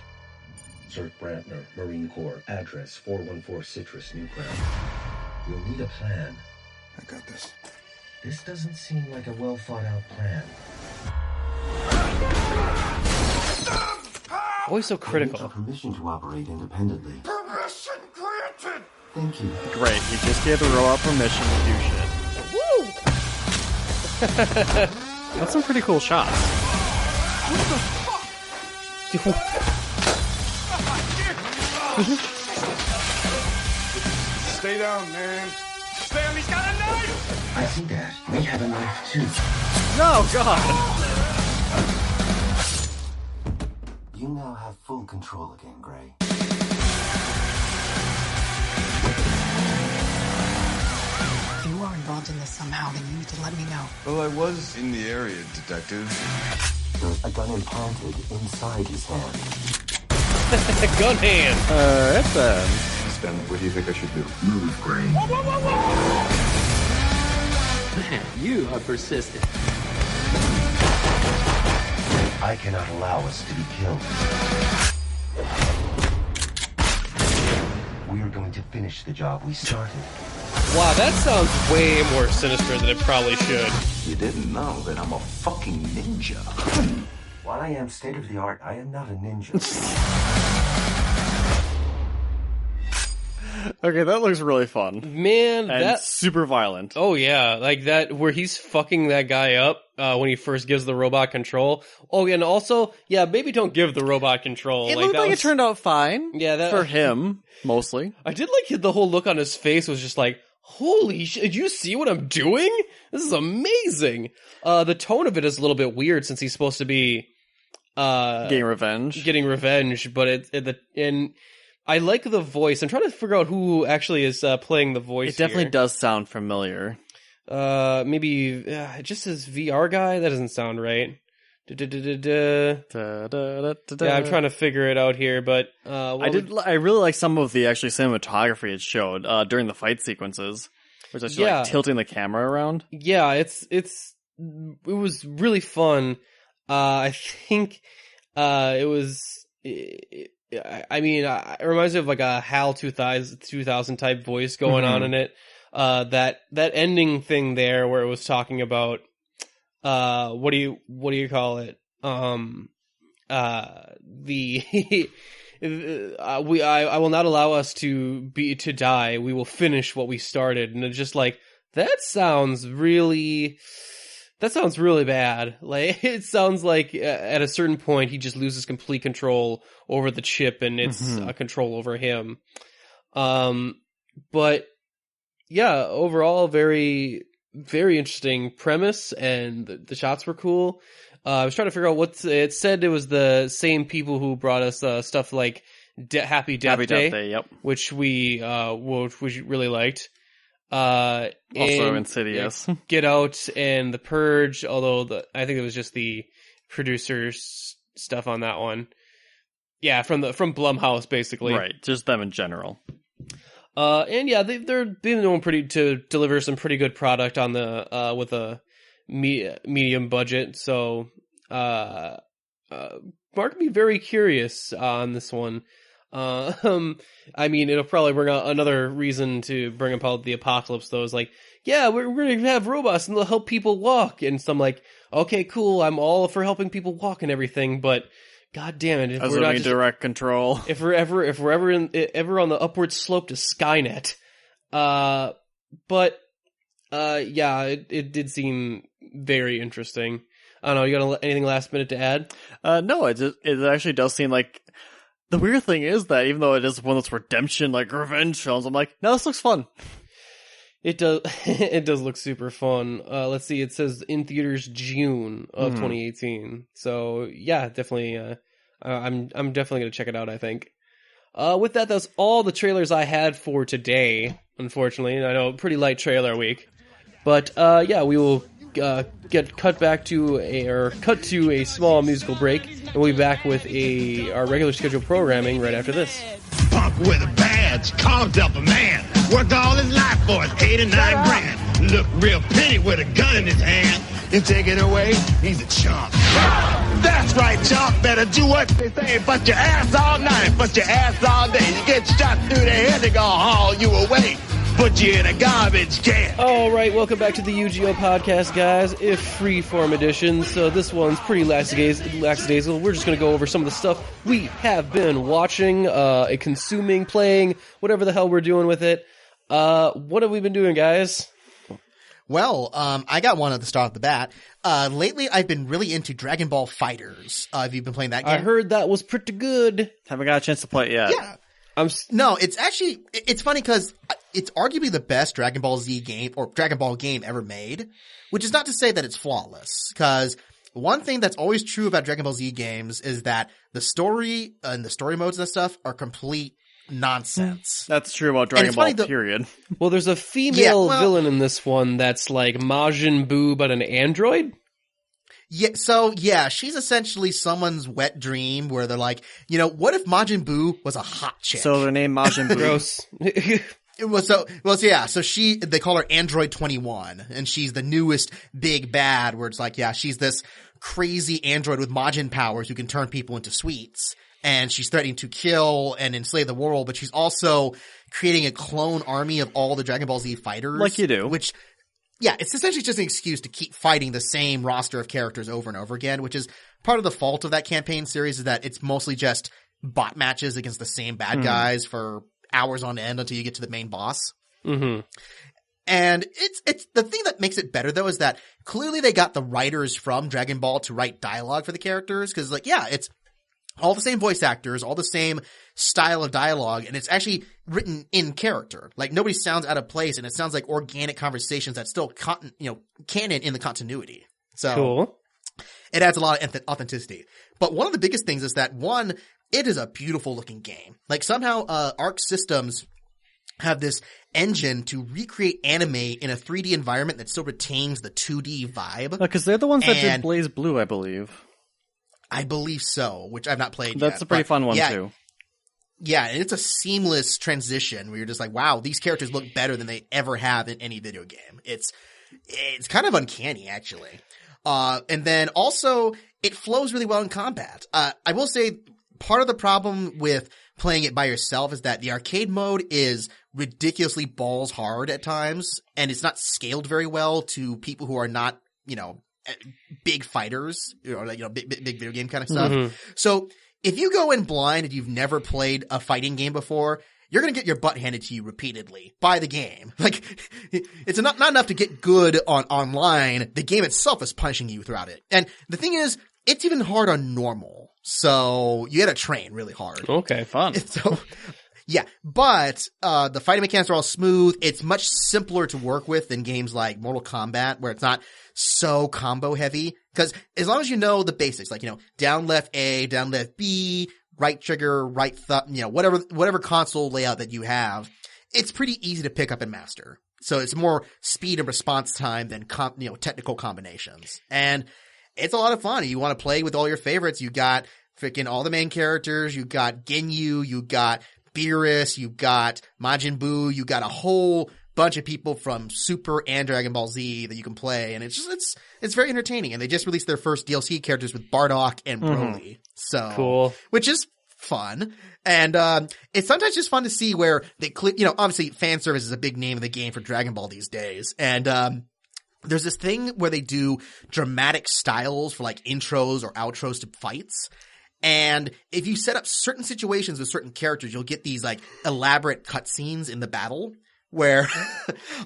Zert Brantner, Marine Corps, address 414 Citrus, Newground. You'll need a plan. I got this. This doesn't seem like a well-thought-out plan. Always so critical. Permission to operate independently. Permission granted! Thank you. Great, he just gave the robot permission to do shit. Woo! That's some pretty cool shots. What the fuck? Stay down, man. Bam, he's got a knife! I see that. We have a knife too. No, God. You now have full control again, Gray. If you are involved in this somehow, then you need to let me know. Well, I was in the area, Detective. There's a gun implanted inside his hand. Gun hand. Alright then. Stan, what do you think I should do? Move, Gray. Man, you are persistent. I cannot allow us to be killed. We are going to finish the job we started. Wow, that sounds way more sinister than it probably should. You didn't know that I'm a fucking ninja. While I am state of the art, I am not a ninja. Okay, that looks really fun. Man, And that... super violent. Oh yeah, like that where he's fucking that guy up when he first gives the robot control. Oh, and also, yeah, maybe don't give the robot control. It like, looked that like was... it turned out fine. Yeah, that... For him, mostly. I did like the whole look on his face was just like, holy shit, did you see what I'm doing? This is amazing. The tone of it is a little bit weird since he's supposed to be Getting revenge. but and I like the voice. I'm trying to figure out who actually is playing the voice. It definitely here. does sound familiar. Maybe it just says VR guy. That doesn't sound right. Yeah, I'm trying to figure it out here, but I really like some of the actually cinematography it showed during the fight sequences, which is like tilting the camera around. Yeah, it was really fun. I think it was. I mean, it reminds me of like a HAL 2000 type voice going on in it. That ending thing there where it was talking about what do you call it? I will not allow us to die. We will finish what we started. And it's just like that sounds really bad. Like it sounds like at a certain point he just loses complete control over the chip and it's a control over him. But yeah, overall very, very interesting premise and the shots were cool. I was trying to figure out it said. It was the same people who brought us stuff like Happy Death Day, yep. which we really liked. Also and, Insidious. Get Out and The Purge, although I think it was just the producers stuff on that one. Yeah, from Blumhouse basically. Right, just them in general. And yeah, they're been known to deliver some pretty good product on the with a medium budget. So Mark would be very curious on this one. I mean, it'll probably bring out another reason to bring about the apocalypse, though. Is like, yeah, we're going to have robots and they'll help people walk. And so I'm like, okay, cool. I'm all for helping people walk and everything, but god damn it. If we're not just, direct control. If we're ever ever on the upward slope to Skynet. But yeah, it did seem very interesting. I don't know. You got anything last minute to add? No, it actually does seem like. The weird thing is that even though it is one of those redemption, like revenge films, I'm like, no, this looks fun. It does. It does look super fun. Let's see. It says in theaters June of 2018. So yeah, definitely. I'm definitely gonna check it out. I think. With that, that's all the trailers I had for today. Unfortunately, I know pretty light trailer week, but yeah, we will get cut to a small musical break, and we'll be back with our regular scheduled programming right after this. Punk with a badge, carved up a man, worked all his life for his 89 grand. Look real pretty with a gun in his hand. You take it away, he's a chump. That's right, chump. Better do what they say. Bust your ass all night, bust your ass all day. You get shot through the head, they gonna haul you away. Put you in a garbage can. All right, welcome back to the UGO podcast, guys. If freeform edition, so this one's pretty lackadaisical. We're just going to go over some of the stuff we have been watching, consuming, playing, whatever the hell we're doing with it. What have we been doing, guys? Well, I got one at the start of the bat. Lately, I've been really into Dragon Ball FighterZ. Have you been playing that game? I heard that was pretty good. Haven't got a chance to play it yet. Yeah. No, it's actually, it's funny because it's arguably the best Dragon Ball Z game or Dragon Ball game ever made, which is not to say that it's flawless, because one thing that's always true about Dragon Ball Z games is that the story and the story modes and stuff are complete nonsense. That's true about Dragon Ball, period. Well, there's a female villain in this one that's like Majin Buu, but an android? Yeah, so yeah, she's essentially someone's wet dream where they're like, you know, what if Majin Buu was a hot chick? So their name Majin Buu. Gross. So they call her Android 21, and she's the newest big bad, where it's like, yeah, she's this crazy android with Majin powers who can turn people into sweets, and she's threatening to kill and enslave the world, but she's also creating a clone army of all the Dragon Ball Z fighters. Like you do. Which, yeah, it's essentially just an excuse to keep fighting the same roster of characters over and over again, which is part of the fault of that campaign series, is that it's mostly just bot matches against the same bad guys for hours on end until you get to the main boss. Mm-hmm. And it's the thing that makes it better though is that clearly they got the writers from Dragon Ball to write dialogue for the characters, because like, yeah, it's all the same voice actors, all the same style of dialogue, and it's actually written in character. Like nobody sounds out of place, and it sounds like organic conversations that still canon in the continuity. So cool. It adds a lot of authenticity. But one of the biggest things is that one, it is a beautiful looking game. Like somehow, Arc Systems have this engine to recreate anime in a 3D environment that still retains the 2D vibe. Because they're the ones that did Blaze Blue, I believe. I believe so, which I've not played yet. That's a pretty fun one too. Yeah, and it's a seamless transition where you're just like, wow, these characters look better than they ever have in any video game. It's kind of uncanny, actually. And then also, it flows really well in combat. I will say, part of the problem with playing it by yourself is that the arcade mode is ridiculously balls hard at times, and it's not scaled very well to people who are not, big fighters, big video game kind of stuff. Mm-hmm. So if you go in blind and you've never played a fighting game before, you're going to get your butt handed to you repeatedly by the game. Like, it's not enough to get good online. The game itself is punishing you throughout it. And the thing is, it's even hard on normal. So you got to train really hard. Okay, fun. So, yeah, but the fighting mechanics are all smooth. It's much simpler to work with than games like Mortal Kombat, where it's not so combo heavy. Because as long as you know the basics, like, down left A, down left B, right trigger, right thumb, whatever console layout that you have, it's pretty easy to pick up and master. So it's more speed and response time than technical combinations. And it's a lot of fun. You want to play with all your favorites. You got freaking all the main characters. You got Ginyu. You got Beerus. You got Majin Buu. You got a whole bunch of people from Super and Dragon Ball Z that you can play. And it's very entertaining. And they just released their first DLC characters with Bardock and Broly. So cool. Which is fun. And it's sometimes just fun to see where they obviously fan service is a big name in the game for Dragon Ball these days. And there's this thing where they do dramatic styles for like intros or outros to fights. And if you set up certain situations with certain characters, you'll get these like elaborate cutscenes in the battle where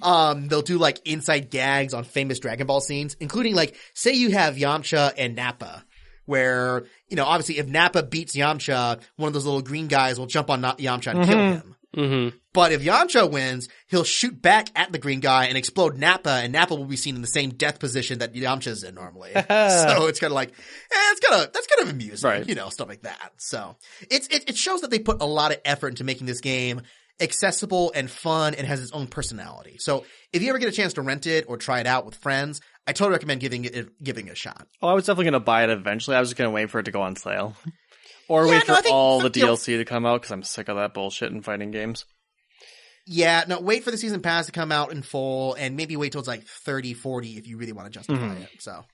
they'll do like inside gags on famous Dragon Ball scenes, including like, say you have Yamcha and Nappa, where, obviously if Nappa beats Yamcha, one of those little green guys will jump on Yamcha and kill him. Mm-hmm. But if Yamcha wins, he'll shoot back at the green guy and explode Nappa, and Nappa will be seen in the same death position that Yamcha's in normally. So it's kind of like, that's kind of amusing, right. Stuff like that. So it shows that they put a lot of effort into making this game accessible and fun and has its own personality. So if you ever get a chance to rent it or try it out with friends, I totally recommend giving it a shot. Oh, I was definitely going to buy it eventually. I was just going to wait for it to go on sale. Or wait for all the DLC to come out, because I'm sick of that bullshit in fighting games. Yeah, no, wait for the season pass to come out in full, and maybe wait till it's like 30, 40 if you really want to justify it. So,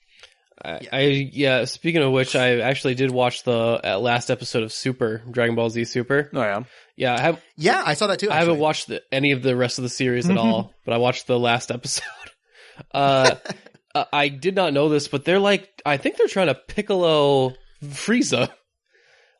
speaking of which, I actually did watch the last episode of Dragon Ball Z Super. Oh, yeah? Yeah, I saw that too, actually. I haven't watched any of the rest of the series at all, but I watched the last episode. I did not know this, but I think they're trying to Piccolo Frieza.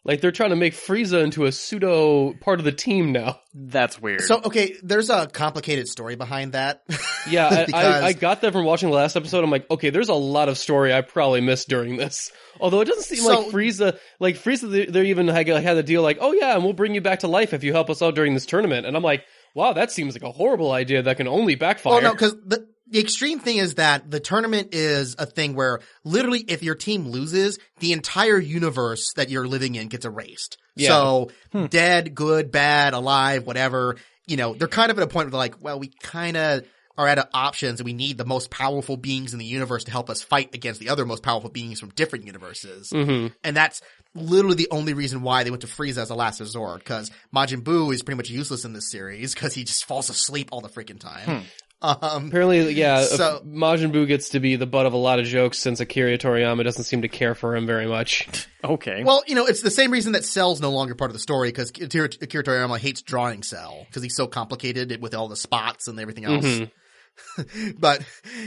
Like, they're trying to make Frieza into a pseudo part of the team now. That's weird. So, okay, there's a complicated story behind that. Yeah, I got that from watching the last episode. I'm like, okay, there's a lot of story I probably missed during this. Although it doesn't seem like Frieza, they even had the deal like, oh yeah, and we'll bring you back to life if you help us out during this tournament. And I'm like, wow, that seems like a horrible idea that can only backfire. Well, no, because the extreme thing is that the tournament is a thing where literally if your team loses, the entire universe that you're living in gets erased. Yeah. So dead, good, bad, alive, whatever, they're kind of at a point where they're like, well, we kind of are out of options and we need the most powerful beings in the universe to help us fight against the other most powerful beings from different universes. Mm-hmm. And that's literally the only reason why they went to Frieza as a last resort, because Majin Buu is pretty much useless in this series because he just falls asleep all the freaking time. Apparently, yeah, so- Majin Buu gets to be the butt of a lot of jokes since Akira Toriyama doesn't seem to care for him very much. Okay. Well, it's the same reason that Cell's no longer part of the story, because Akira Toriyama hates drawing Cell, because he's so complicated with all the spots and everything else. Mm-hmm. But,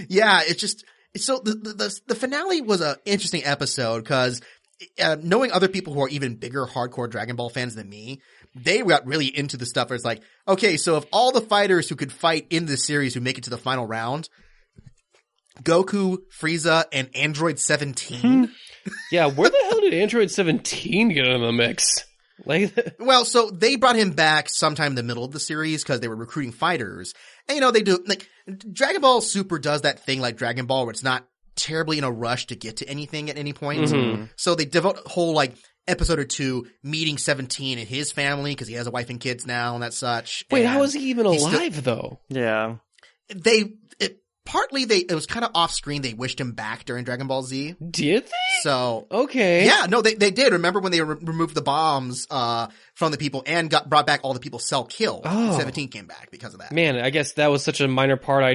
yeah, so the finale was an interesting episode, because knowing other people who are even bigger hardcore Dragon Ball fans than me, they got really into the stuff where it's like, okay, so if all the fighters who could fight in this series who make it to the final round, Goku, Frieza, and Android 17. Yeah, where the hell did Android 17 get in the mix? Well, so they brought him back sometime in the middle of the series because they were recruiting fighters. And they do, Dragon Ball Super does that thing like Dragon Ball where it's not terribly in a rush to get to anything at any point. Mm-hmm. So they devote a whole episode or two meeting 17 and his family because he has a wife and kids now and that such. Wait, and how is he even alive though? Yeah. It was kind of off screen. They wished him back during Dragon Ball Z. Did they? So okay, yeah, no, they did. Remember when they removed the bombs from the people and brought back all the people Cell killed? Oh. 17 came back because of that. Man, I guess that was such a minor part. I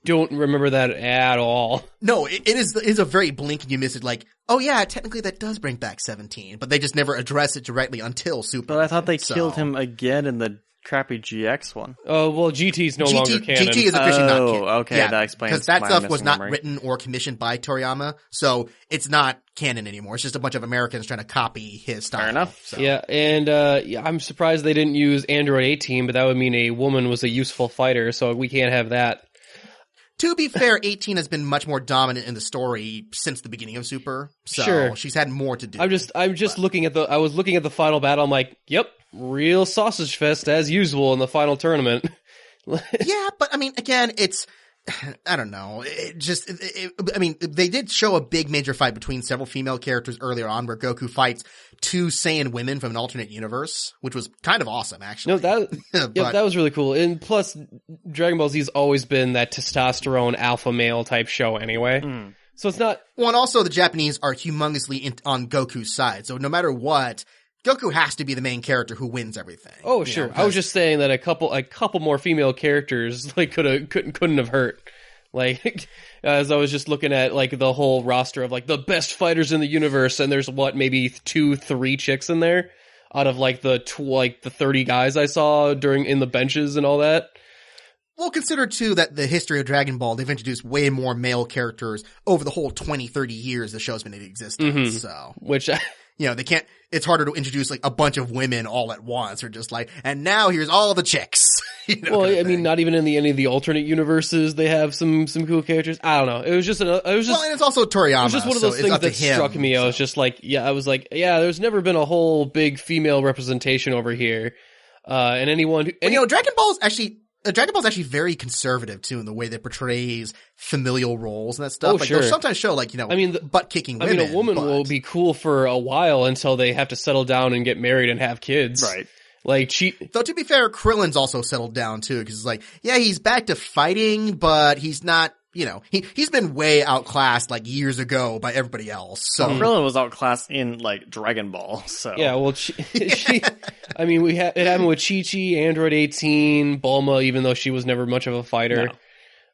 don't remember that at all. No, it is a very blink and you miss it. Like, oh yeah, technically that does bring back 17, but they just never address it directly until Super. But I thought they killed him again in the crappy GX one. Oh, well, GT's no longer canon. GT is officially not canon. Okay, yeah, that explains. Because that my stuff was missing not memory. written or commissioned by Toriyama, so it's not canon anymore. It's just a bunch of Americans trying to copy his style. Fair enough. So. Yeah, and I'm surprised they didn't use Android 18, but that would mean a woman was a useful fighter, so we can't have that. To be fair, 18 has been much more dominant in the story since the beginning of Super, so Sure. she's had more to do. I'm just looking at I was looking at the final battle. I'm like, yep, real sausage fest as usual in the final tournament. Yeah, but I mean, again, I don't know. I mean, they did show a big major fight between several female characters earlier on where Goku fights two Saiyan women from an alternate universe, which was kind of awesome, actually. No, that was really cool. And plus, Dragon Ball Z's always been that testosterone alpha male type show anyway. So it's not... Well, and also the Japanese are humongously on Goku's side. So no matter what, Goku has to be the main character who wins everything. Oh, sure. I was just saying that a couple more female characters couldn't have hurt. As I was just looking at the whole roster of the best fighters in the universe, and there's maybe 2-3 chicks in there out of the 30 guys I saw in the benches and all that. Well, consider too that the history of Dragon Ball, they've introduced way more male characters over the whole 20, 30 years the show's been in existence. Mm-hmm. So, which they can't. It's harder to introduce a bunch of women all at once, or just and now here's all the chicks. Well, I mean, not even in any of the alternate universes they have some cool characters. I don't know. It was just well, and it's also Toriyama. It was just one of those things that struck me. I was just there's never been a whole big female representation over here, and anyone. Dragon Ball's actually very conservative too in the way that portrays familial roles and that stuff. Oh, sure. They'll sometimes show butt kicking women. I mean, a woman will be cool for a while until they have to settle down and get married and have kids. Right. Though to be fair, Krillin's also settled down too, because he's back to fighting, but he's not. He's been way outclassed years ago by everybody else. So Krillin was outclassed in Dragon Ball. So yeah, well, I mean, it happened with Chi-Chi, Android 18, Bulma, even though she was never much of a fighter. No.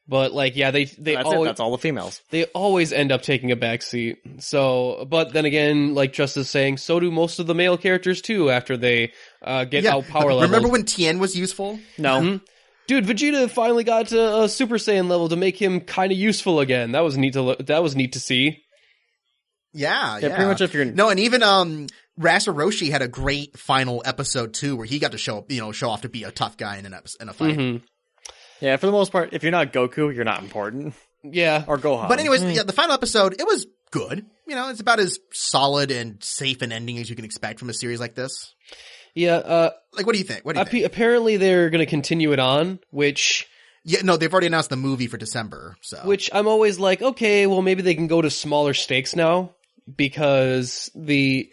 But that's all the females. They always end up taking a backseat. So, but then again, Just as saying, so do most of the male characters too after they get out power level. Remember when Tien was useful? No. Mm-hmm. Dude, Vegeta finally got to a Super Saiyan level to make him kind of useful again. That was neat to see. Yeah. Pretty much if you're and even Rasoroshi had a great final episode too, where he got to show off to be a tough guy in a fight. Mm-hmm. Yeah, for the most part, if you're not Goku, you're not important. Yeah, or Gohan. But anyways, the final episode, it was good. It's about as solid and safe an ending as you can expect from a series like this. Yeah. Like, what do you think? What do you think? Apparently, they're going to continue it on, which. Yeah, no, they've already announced the movie for December. So, which I'm always like, okay, well, maybe they can go to smaller stakes now because I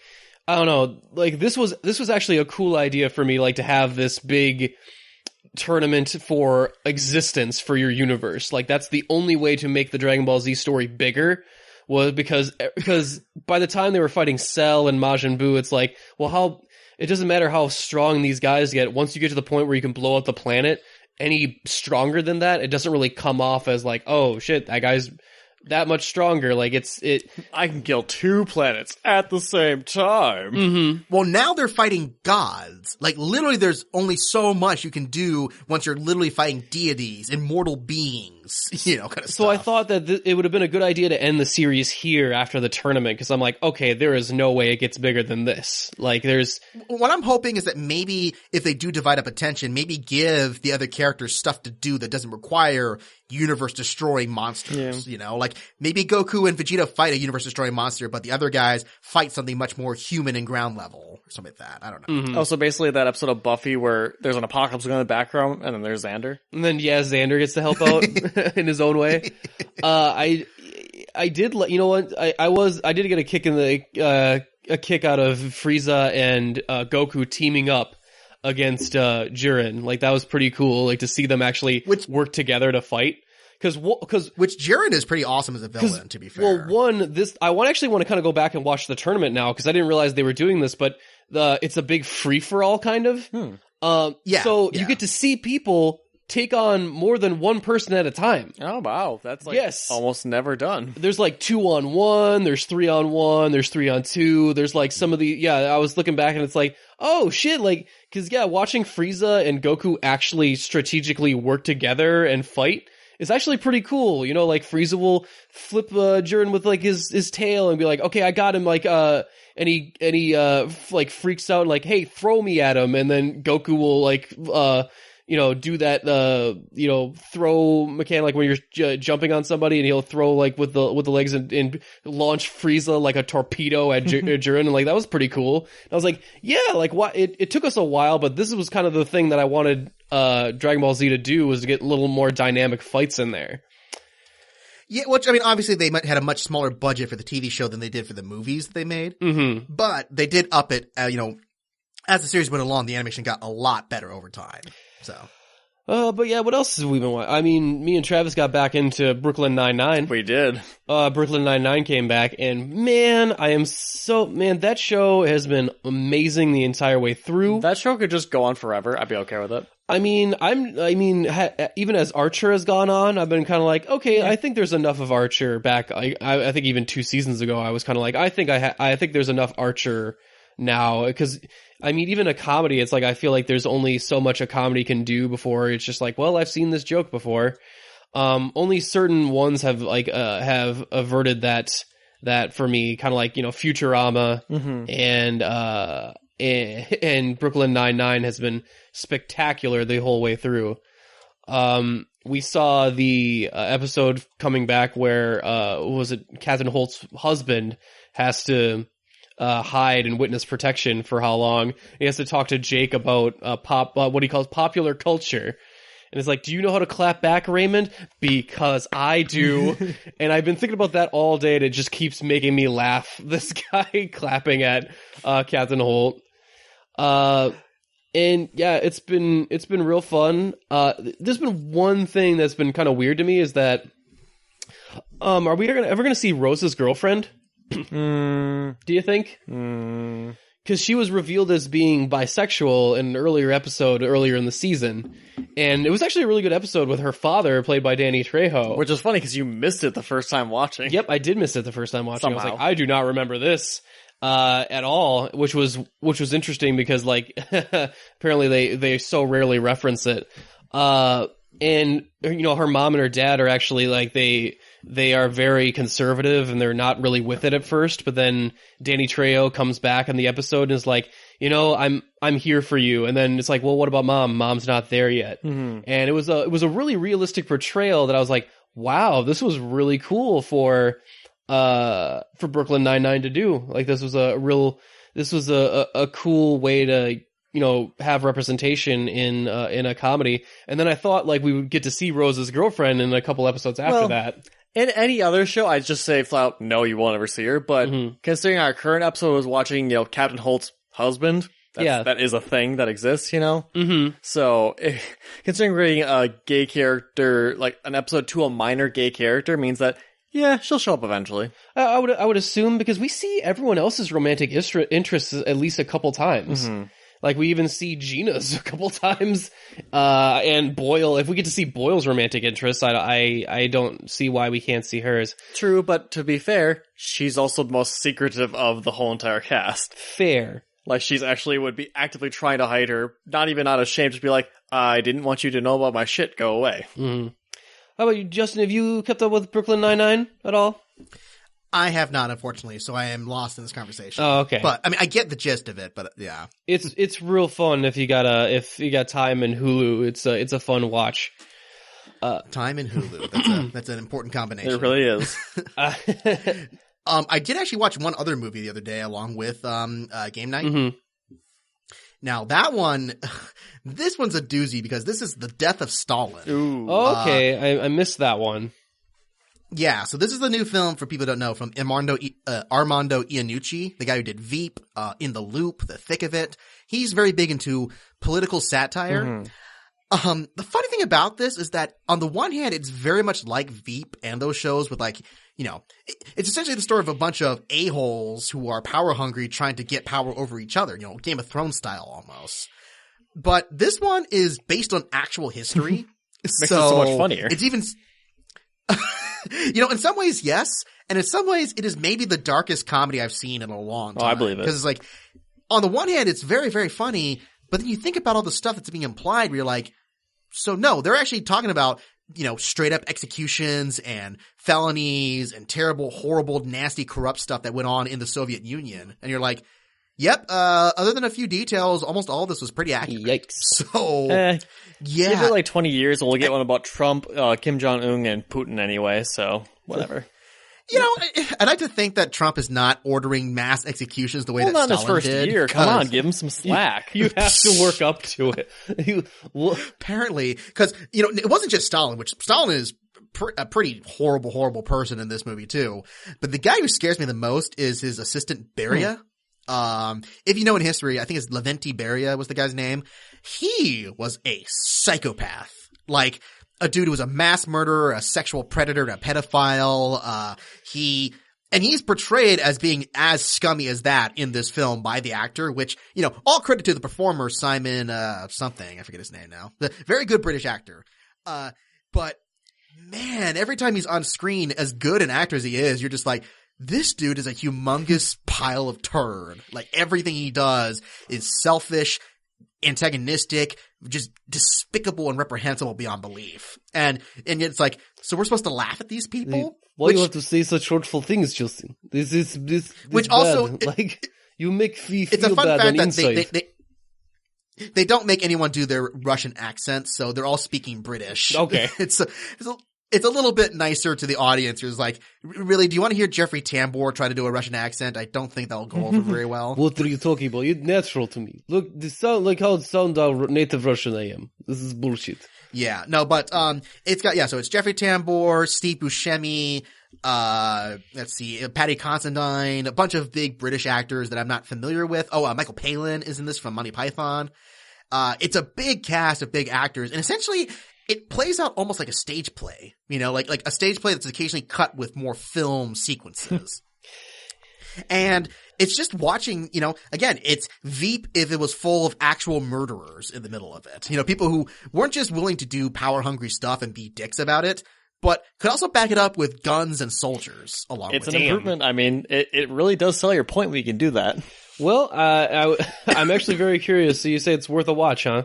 don't know, like this was actually a cool idea for me, like to have this big tournament for existence for your universe. Like that's the only way to make the Dragon Ball Z story bigger. Was because by the time they were fighting Cell and Majin Buu, it's like, well, it doesn't matter how strong these guys get. Once you get to the point where you can blow up the planet, any stronger than that, it doesn't really come off as like, oh shit, that guy's that much stronger. Like I can kill 2 planets at the same time. Mm-hmm. Well, now they're fighting gods. Like literally there's only so much you can do once you're literally fighting deities, immortal beings, kind of stuff. So I thought that it would have been a good idea to end the series here after the tournament, because I'm like, okay, there is no way it gets bigger than this. Like there's... What I'm hoping is that maybe if they do divide up attention, maybe give the other characters stuff to do that doesn't require universe-destroying monsters, Like maybe Goku and Vegeta fight a universe-destroying monster, but the other guys fight something much more human and ground level or something like that. I don't know. Mm-hmm. Oh, so basically that episode of Buffy where there's an apocalypse going in the background and then there's Xander? And then, Xander gets to help out in his own way. I did, you know what, I did get a kick in a kick out of Frieza and Goku teaming up against Jiren. Like that was pretty cool, like to see them actually work together to fight. Which Jiren is pretty awesome as a villain, to be fair. Well, I actually want to kind of go back and watch the tournament now, because I didn't realize they were doing this, but it's a big free-for-all kind of. So you get to see people take on more than one person at a time. Oh, wow. That's almost never done. There's like 2-on-1, there's 3-on-1, there's 3-on-2, there's like some of the, I was looking back and it's like, oh shit, like, cause watching Frieza and Goku actually strategically work together and fight is actually pretty cool. Like Frieza will flip Jiren with like his tail and be like, okay, I got him, like, and he like freaks out and like, hey, throw me at him, and then Goku will like, do that, throw mechanic, like when you're jumping on somebody, and he'll throw like with the legs and launch Frieza like a torpedo at Jiren, and like that was pretty cool. And I was like, yeah, like what? It took us a while, but this was kind of the thing that I wanted Dragon Ball Z to do, was to get a little more dynamic fights in there. Yeah, which, I mean, obviously they had a much smaller budget for the TV show than they did for the movies that they made. Mm-hmm. But they did up it, as the series went along, the animation got a lot better over time. So. But yeah, what else have we been watching? I mean, me and Travis got back into Brooklyn Nine-Nine. We did. Brooklyn Nine-Nine came back, and man, that show has been amazing the entire way through. That show could just go on forever. I'd be okay with it. I mean, even as Archer has gone on, I've been kind of like, okay, I think there's enough of Archer back. I think even 2 seasons ago, I was kind of like, I think there's enough Archer now, because I mean, even a comedy, it's like I feel like there's only so much a comedy can do before it's just like, well, I've seen this joke before. Only certain ones have averted that for me, kind of like, Futurama, mm-hmm. and Brooklyn Nine-Nine has been spectacular the whole way through. We saw the episode coming back where Catherine Holt's husband has to hide and witness protection for how long. He has to talk to Jake about what he calls popular culture. And it's like, do you know how to clap back, Raymond? Because I do. And I've been thinking about that all day, and it just keeps making me laugh. This guy clapping at Captain Holt. And yeah, it's been real fun. There's been one thing that's been kind of weird to me, is that are we ever gonna see Rose's girlfriend? Do you think? Because she was revealed as being bisexual in an earlier episode earlier in the season, and it was actually a really good episode with her father, played by Danny Trejo. Which is funny because you missed it the first time watching. Yep, I did miss it the first time watching. Somehow. I was like, I do not remember this at all, which was interesting because like apparently they so rarely reference it. And her mom and her dad are actually like they are very conservative, and they're not really with it at first, but then Danny Trejo comes back in the episode and is like, I'm here for you. And then it's like, well, what about mom? Mom's not there yet. Mm-hmm. And it was a really realistic portrayal that I was like, wow, this was really cool for Brooklyn Nine-Nine to do. Like this was a cool way to have representation in a comedy. And then I thought like we would get to see Rose's girlfriend in a couple episodes after that. In any other show, I'd just say flat out, no, you won't ever see her. But considering our current episode was watching, Captain Holt's husband, that is a thing that exists, Mm-hmm. So, considering bringing a gay character, like an episode to a minor gay character, means that, yeah, she'll show up eventually. I would assume, because we see everyone else's romantic interests at least a couple times. Mm-hmm. Like, we even see Gina's a couple times, and Boyle. If we get to see Boyle's romantic interests, I don't see why we can't see hers. True, but to be fair, she's also the most secretive of the whole entire cast. Fair. Like, she's actually would be actively trying to hide her, not even out of shame, just be like, I didn't want you to know about my shit, go away. Mm-hmm. How about you, Justin? Have you kept up with Brooklyn Nine-Nine at all? I have not, unfortunately, so I am lost in this conversation. Oh, okay. But I mean, I get the gist of it, but yeah, it's real fun if you got time in Hulu. It's a fun watch. Time in Hulu. That's an important combination. It really is. I did actually watch one other movie the other day along with Game Night. Mm-hmm. Now that one, this one's a doozy because this is The Death of Stalin. Ooh. Okay, I missed that one. Yeah, so this is the new film, for people who don't know, from Armando Iannucci, the guy who did Veep, In the Loop, The Thick of It. He's very big into political satire. Mm-hmm. The funny thing about this is that on the one hand, it's very much like Veep and those shows with like, it's essentially the story of a bunch of a-holes who are power hungry trying to get power over each other, Game of Thrones style almost. But this one is based on actual history. Makes it so much funnier. It's even... in some ways, yes. And in some ways, it is maybe the darkest comedy I've seen in a long time. Oh, I believe it. Because it's like, on the one hand, it's very, very funny, but then you think about all the stuff that's being implied where you're like, so no, they're actually talking about, straight up executions and felonies and terrible, horrible, nasty, corrupt stuff that went on in the Soviet Union. And you're like, yep, other than a few details, almost all of this was pretty accurate. Yikes. So, yeah. Give it like 20 years and we'll get one about Trump, Kim Jong-un, and Putin anyway, so whatever. I'd like to think that Trump is not ordering mass executions the way that not Stalin his first did. year. Come on, give him some slack. You have to work up to it. Apparently, because, it wasn't just Stalin, which Stalin is a pretty horrible, horrible person in this movie too. But the guy who scares me the most is his assistant, Beria. If you know in history, I think it's Lavrenti Beria was the guy's name. He was a psychopath. Like, a dude who was a mass murderer, a sexual predator, a pedophile. He's portrayed as being as scummy as that in this film by the actor, which, all credit to the performer, Simon, something. I forget his name now. The very good British actor. But man, every time he's on screen, as good an actor as he is, you're just like, this dude is a humongous pile of turd. Like, everything he does is selfish, antagonistic, just despicable and reprehensible beyond belief. And yet it's like, so we're supposed to laugh at these people? Why you have to say such hurtful things, Justin? This which bad. Also, you make me feel it's a fun bad fact on that inside. they don't make anyone do their Russian accents, so they're all speaking British. Okay. It's a little bit nicer to the audience who's like, really, do you want to hear Jeffrey Tambor try to do a Russian accent? I don't think that'll go over very well. What are you talking about? It's natural to me. Look, this sound like how it sounds how native Russian I am. This is bullshit. Yeah, no, but, so it's Jeffrey Tambor, Steve Buscemi, let's see, Paddy Considine, a bunch of big British actors that I'm not familiar with. Oh, Michael Palin is in this from Monty Python. It's a big cast of big actors, and essentially, it plays out almost like a stage play, like a stage play that's occasionally cut with more film sequences. And it's just watching, again, it's Veep if it was full of actual murderers in the middle of it. People who weren't just willing to do power-hungry stuff and be dicks about it, but could also back it up with guns and soldiers along with it. It's an improvement. I mean, it really does sell your point when you can do that. Well, I'm actually very curious. So you say it's worth a watch, huh?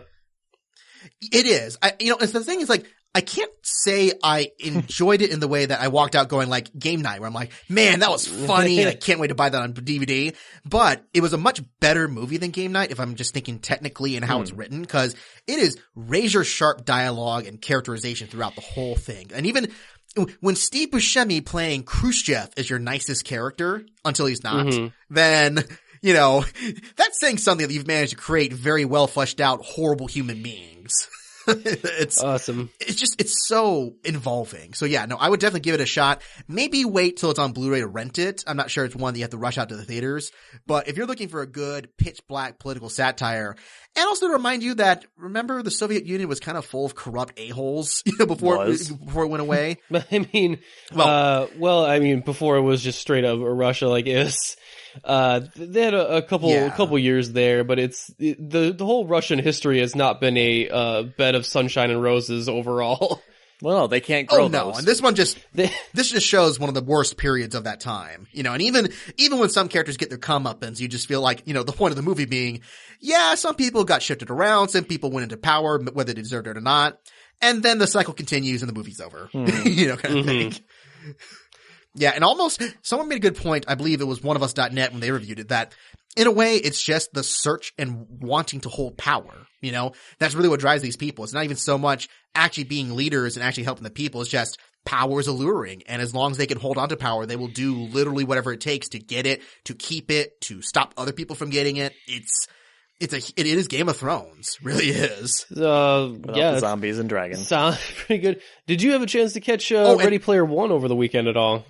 It is. The thing is, like, I can't say I enjoyed it in the way that I walked out going like Game Night, where I'm like, man, that was funny and I can't wait to buy that on DVD. But it was a much better movie than Game Night if I'm just thinking technically and how it's written, because it is razor sharp dialogue and characterization throughout the whole thing. And even when Steve Buscemi playing Khrushchev is your nicest character until he's not, then you know, that's saying something that you've managed to create very well fleshed out, horrible human beings. It's awesome. It's so involving. So yeah, no, I would definitely give it a shot. Maybe wait till it's on Blu-ray to rent it. I'm not sure it's one that you have to rush out to the theaters. But if you're looking for a good pitch black political satire, and also to remind you that, remember the Soviet Union was kind of full of corrupt a-holes, before it went away. I mean, before it was just straight up Russia, like it was. They had a couple years there, but the whole Russian history has not been a bed of sunshine and roses overall. Well, they can't grow those. And this one this just shows one of the worst periods of that time. And even when some characters get their comeuppance, you just feel like, the point of the movie being, yeah, some people got shifted around, some people went into power, whether they deserved it or not, and then the cycle continues and the movie's over. Kind of thing. Yeah, and almost, someone made a good point, I believe it was oneofus.net when they reviewed it, that in a way it's just the search and wanting to hold power, That's really what drives these people. It's not even so much actually being leaders and actually helping the people, it's just power is alluring, and as long as they can hold on to power, they will do literally whatever it takes to get it, to keep it, to stop other people from getting it. It is Game of Thrones, really is. The zombies and dragons. Sounds pretty good. Did you have a chance to catch Ready Player One over the weekend at all?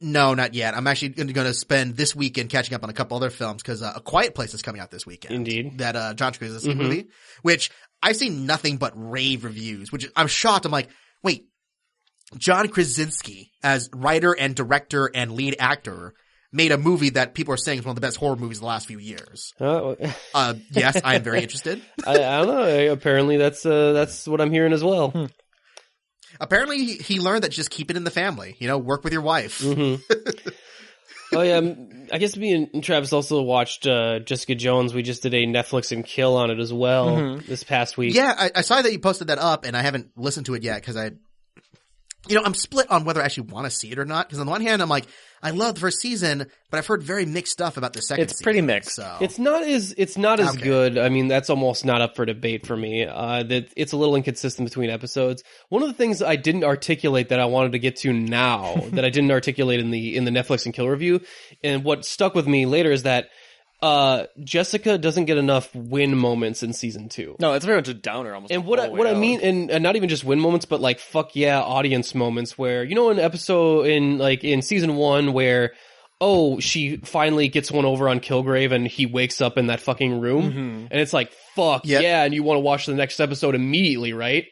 No, not yet. I'm actually going to spend this weekend catching up on a couple other films because A Quiet Place is coming out this weekend. Indeed. That John Krasinski movie, which I've seen nothing but rave reviews, which I'm shocked. I'm like, wait, John Krasinski as writer and director and lead actor made a movie that people are saying is one of the best horror movies of the last few years. Yes, I am very interested. I don't know. Apparently that's what I'm hearing as well. Apparently he learned that just keep it in the family, work with your wife. Oh yeah. I guess me and Travis also watched Jessica Jones. We just did a Netflix and kill on it as well this past week. Yeah, I saw that you posted that up and I haven't listened to it yet because I'm split on whether I actually want to see it or not. Because on the one hand, I'm like, I love the first season, but I've heard very mixed stuff about the second season. It's pretty mixed. So. It's not as good. I mean, that's almost not up for debate for me. That it's a little inconsistent between episodes. One of the things I didn't articulate that I wanted to get to now that I didn't articulate in the Netflix and kill review, and what stuck with me later is that Jessica doesn't get enough win moments in season 2. No, it's very much a downer almost. And what I mean, and not even just win moments, but like fuck yeah audience moments where, an episode in season 1 where, she finally gets one over on Kilgrave and he wakes up in that fucking room and it's like, fuck yeah, and you want to watch the next episode immediately, right?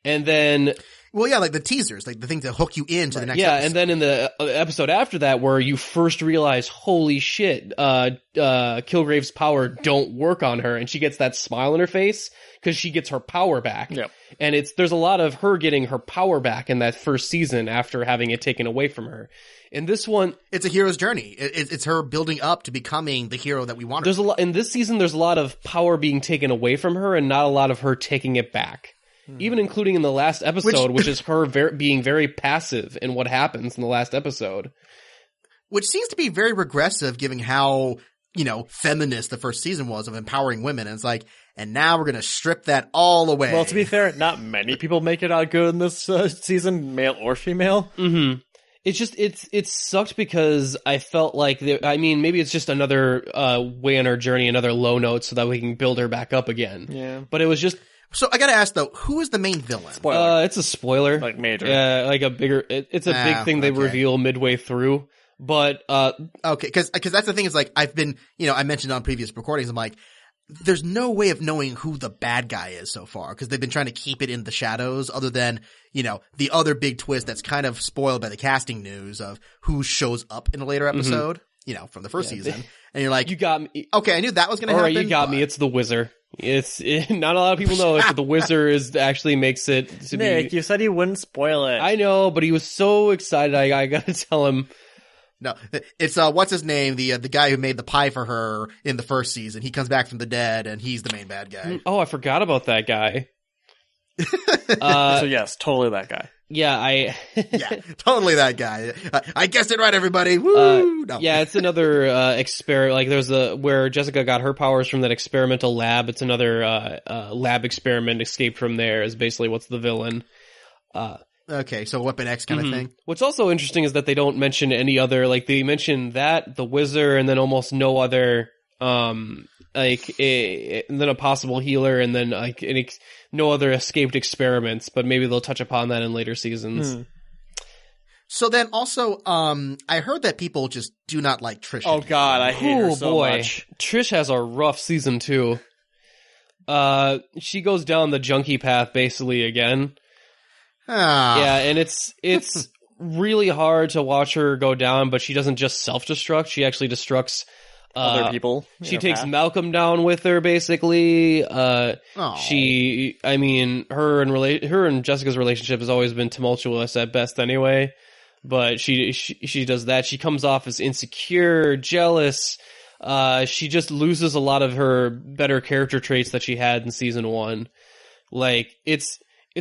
And then... Well, yeah, like the teasers, like the thing to hook you into the next episode. Yeah, and then in the episode after that where you first realize, holy shit, Kilgrave's power don't work on her, and she gets that smile on her face because she gets her power back. Yep. And there's a lot of her getting her power back in that first season after having it taken away from her. In this one... It's a hero's journey. It's her building up to becoming the hero that we want her. In this season, there's a lot of power being taken away from her and not a lot of her taking it back. Even including in the last episode, which is her being very passive in what happens in the last episode. Which seems to be very regressive given how, feminist the first season was of empowering women. And it's like, and now we're going to strip that all away. Well, to be fair, not many people make it out good in this season, male or female. Mm-hmm. It's just, it sucked because I felt like, maybe it's just another way on our journey, another low note so that we can build her back up again. Yeah. But it was just... So I gotta ask though, who is the main villain? Spoiler. It's a spoiler. Like major. Yeah, like a bigger, it's a big thing they reveal midway through. But, okay, cause that's the thing is like, I've been, I mentioned on previous recordings, I'm like, there's no way of knowing who the bad guy is so far, cause they've been trying to keep it in the shadows other than, the other big twist that's kind of spoiled by the casting news of who shows up in a later episode, from the first season. And you're like, you got me. Okay, I knew that was gonna happen. Alright, you got me, it's the Wizard. Not a lot of people know it, but the Wizard actually makes it to Nick, you said you wouldn't spoil it. I know, but he was so excited. I gotta tell him. No, it's what's his name? The guy who made the pie for her in the first season. He comes back from the dead, and he's the main bad guy. Oh, I forgot about that guy. So yes, totally that guy. Yeah, yeah, totally that guy. I guessed it right, everybody. Woo! No. Yeah, it's another experiment. Like there's where Jessica got her powers from that experimental lab. It's another lab experiment. Escape from there is basically what's the villain. Okay, so Weapon X kind of thing. What's also interesting is that they don't mention any other, like, they mention that, the Wizard, and then almost no other, and then a possible healer, and then, like, no other escaped experiments, but maybe they'll touch upon that in later seasons. So then also, I heard that people just do not like Trish. Oh god, I hate her so much. Trish has a rough season 2. She goes down the junkie path basically again. Yeah, and it's really hard to watch her go down, but she doesn't just self-destruct, she actually destructs other people. She takes Malcolm down with her, basically. Her and Jessica's relationship has always been tumultuous at best anyway, but she does that. She comes off as insecure, jealous. She just loses a lot of her better character traits that she had in season 1. Like, it's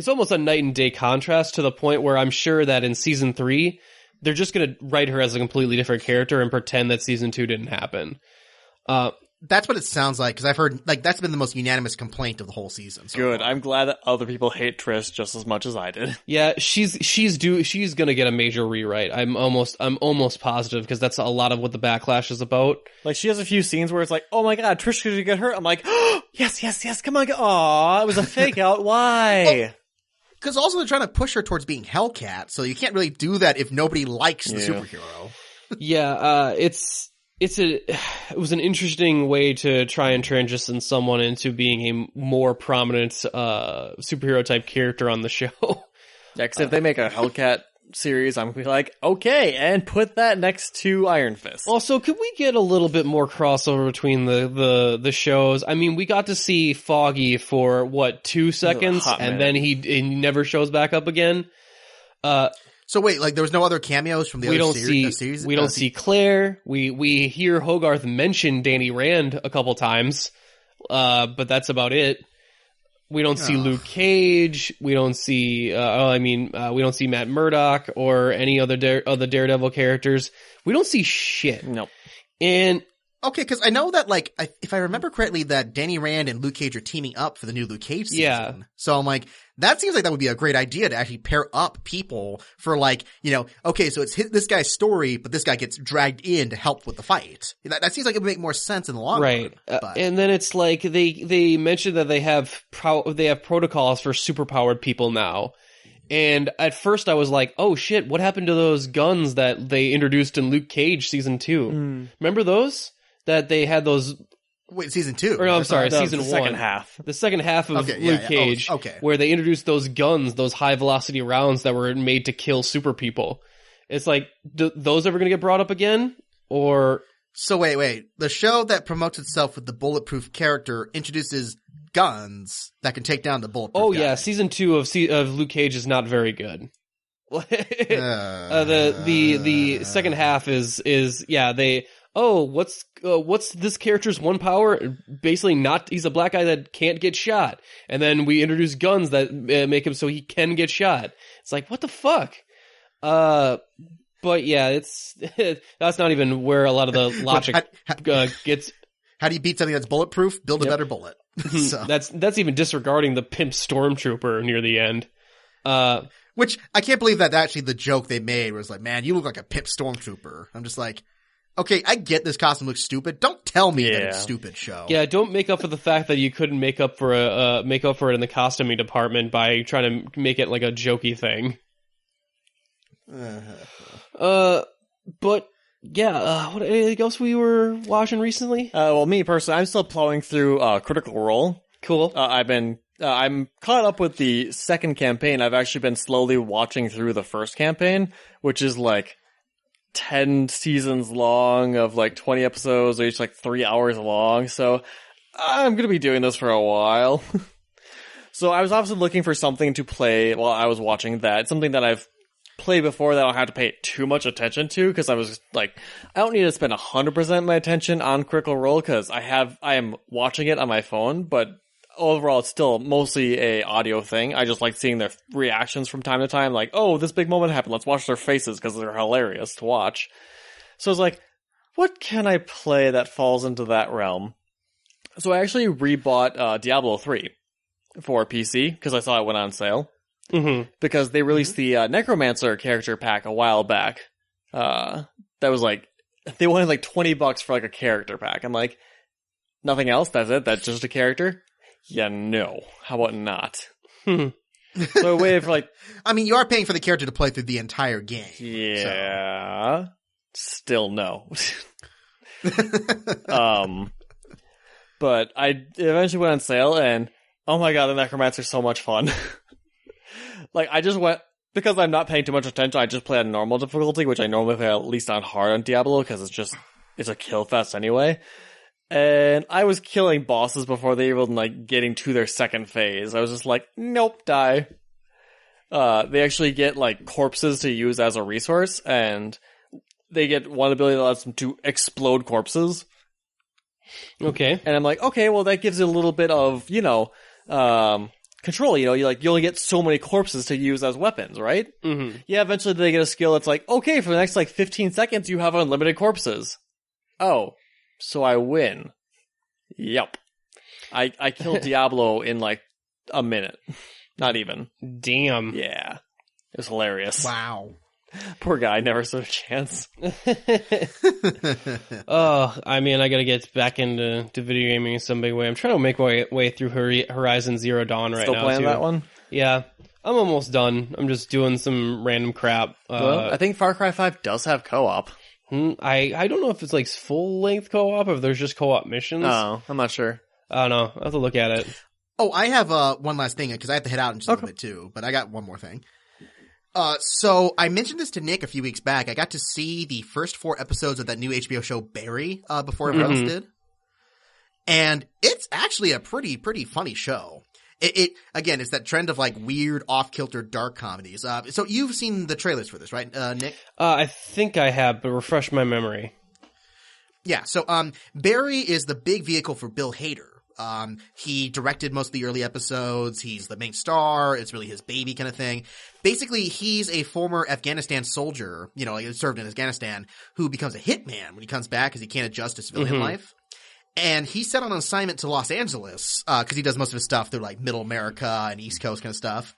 almost a night and day contrast to the point where I'm sure that in season 3, they're just going to write her as a completely different character and pretend that season 2 didn't happen. That's what it sounds like, because I've heard, like, that's been the most unanimous complaint of the whole season. So Good. far. I'm glad that other people hate Trish just as much as I did. Yeah, she's going to get a major rewrite. I'm almost positive, because that's a lot of what the backlash is about. Like, she has a few scenes where it's like, oh my god, Trish, could you get hurt? I'm like, oh, yes, come on. Aw, it was a fake out. Why? Because also they're trying to push her towards being Hellcat, so you can't really do that if nobody likes the superhero. Yeah, it was an interesting way to try and transition someone into being a more prominent superhero type character on the show. Yeah, because if they make a Hellcat series, I'm gonna be like, okay, and put that next to Iron Fist. Also, could we get a little bit more crossover between the shows? I mean, we got to see Foggy for 2 seconds, and then he never shows back up again. So wait, like there was no other cameos from the other series? We don't see Claire. We hear Hogarth mention Danny Rand a couple times, but that's about it. We don't see Luke Cage. We don't see. We don't see Matt Murdock or any other Daredevil characters. We don't see shit. Nope. And okay, because I know that, like, if I remember correctly, that Danny Rand and Luke Cage are teaming up for the new Luke Cage season. Yeah. So I'm like, that seems like that would be a great idea to actually pair up people for, like, okay, so it's this guy's story, but this guy gets dragged in to help with the fight. That seems like it would make more sense in the long run. Right. And then it's like they mentioned that they have protocols for superpowered people now. And at first I was like, oh shit, what happened to those guns that they introduced in Luke Cage season 2? Remember those? That they had those... Wait, season 2? Or no, I'm sorry, season 1. Second half. The second half of Luke Cage, where they introduced those guns, those high-velocity rounds that were made to kill super people. It's like, those ever going to get brought up again? Or... So wait. The show that promotes itself with the bulletproof character introduces guns that can take down the bulletproof guy. Yeah, season 2 of Luke Cage is not very good. The second half is they... Oh, what's this character's one power? Basically he's a black guy that can't get shot. And then we introduce guns that make him so he can get shot. It's like, what the fuck? But yeah, that's not even where a lot of the logic gets. How do you beat something that's bulletproof? Build a better bullet. So. That's even disregarding the pimp stormtrooper near the end. Which I can't believe that actually the joke they made was like, man, you look like a pimp stormtrooper. I'm just like, okay, I get this costume looks stupid. Don't tell me that it's stupid, show. Yeah, don't make up for the fact that you couldn't make up for it in the costuming department by trying to make it like a jokey thing. But yeah, what anything else we were watching recently? Well, me personally, I'm still plowing through Critical Role. Cool. I'm caught up with the second campaign. I've actually been slowly watching through the first campaign, which is like 10 seasons long of like 20 episodes, each like 3 hours long. So I'm going to be doing this for a while. So I was obviously looking for something to play while I was watching that. Something that I've played before that I don't have to pay too much attention to, because I was like, I don't need to spend 100% of my attention on Critical Role, because I am watching it on my phone, but overall it's still mostly a audio thing. I just like seeing their reactions from time to time, like, oh, this big moment happened, let's watch their faces because they're hilarious to watch. So I was like, what can I play that falls into that realm? So I actually rebought Diablo 3 for PC because I saw it went on sale. because they released the Necromancer character pack a while back. That was like, they wanted like $20 for like a character pack. I'm like, nothing else? That's it? That's just a character? Yeah, no. How about not? So I waited for like... I mean, you are paying for the character to play through the entire game. Yeah. So. Still no. But I eventually went on sale, and oh my god, the Necromancer's so much fun. Like, I just went... Because I'm not paying too much attention, I just play on normal difficulty, which I normally play at least on hard on Diablo, because it's a kill fest anyway. And I was killing bosses before they even, like, getting to their second phase. I was just like, nope, die. They actually get, like, corpses to use as a resource, and they get one ability that allows them to explode corpses. Okay. And I'm like, okay, well, that gives it a little bit of, control, you only get so many corpses to use as weapons, right? Mm-hmm. Yeah, eventually they get a skill that's like, okay, for the next, 15 seconds, you have unlimited corpses. Oh, so I win. Yep. I killed Diablo in, a minute. Not even. Damn. Yeah. It was hilarious. Wow. Poor guy, never stood a chance. Oh, I mean, I gotta get back into video gaming in some big way. I'm trying to make my way through Horizon Zero Dawn right now. Still playing that one? Yeah. I'm almost done. I'm just doing some random crap. Well, I think Far Cry 5 does have co-op. I don't know if it's full-length co-op or if there's just co-op missions. Oh, I'm not sure. I don't know. I'll have to look at it. Oh, I have one last thing, because I have to head out in just a little bit too, but I got one more thing. So I mentioned this to Nick a few weeks back. I got to see the first 4 episodes of that new HBO show Barry before everyone else did. And it's actually a pretty funny show. It again, it's that trend of weird, off-kilter, dark comedies. So you've seen the trailers for this, right, Nick? I think I have, but refresh my memory. Yeah, so Barry is the big vehicle for Bill Hader. He directed most of the early episodes. He's the main star. It's really his baby kind of thing. Basically, he's a former Afghanistan soldier, served in Afghanistan, who becomes a hitman when he comes back because he can't adjust to civilian life. And he's set on an assignment to Los Angeles, because he does most of his stuff through Middle America and East Coast kind of stuff.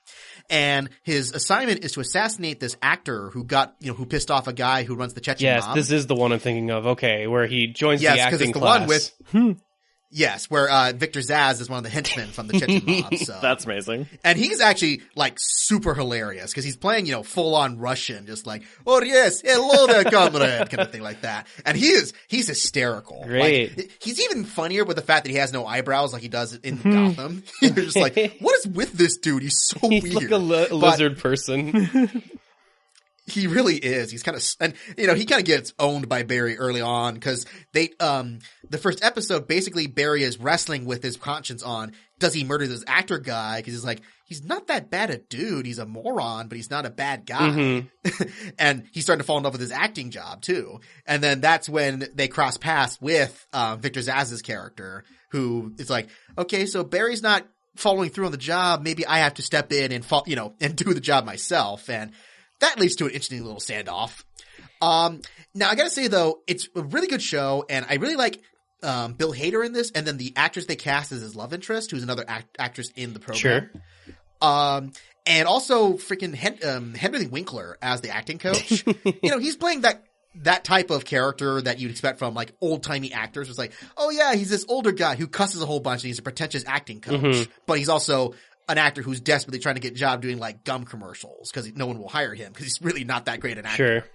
And his assignment is to assassinate this actor who who pissed off a guy who runs the Chechen mob. Yes, this is the one I'm thinking of. Okay, where he joins the acting because it's the class. one with... Yes, where Victor Zsasz is one of the henchmen from the Chechen mob. So. That's amazing. And he's actually, super hilarious, because he's playing, full-on Russian, just oh yes, hello there, comrade, kind of thing like that. And he's hysterical. Great. He's even funnier with the fact that he has no eyebrows like he does in Gotham. You're just what is with this dude? He's so weird. He's like a lizard person. He really is. He's kind of, and he kind of gets owned by Barry early on because the first episode, basically Barry is wrestling with his conscience on, does he murder this actor guy? Because he's not that bad a dude. He's a moron, but he's not a bad guy. And he's starting to fall in love with his acting job too. And then that's when they cross paths with, Victor Zsasz' character, who is okay, so Barry's not following through on the job. Maybe I have to step in and and do the job myself. And that leads to an interesting little standoff. Now I gotta say though, it's a really good show, and I really like Bill Hader in this, and then the actress they cast as his love interest, who's another actress in the program. Sure. And also freaking Henry Winkler as the acting coach. He's playing that type of character that you'd expect from old-timey actors. It's oh yeah, he's this older guy who cusses a whole bunch and he's a pretentious acting coach. But he's also an actor who's desperately trying to get a job doing gum commercials because no one will hire him because he's really not that great an actor.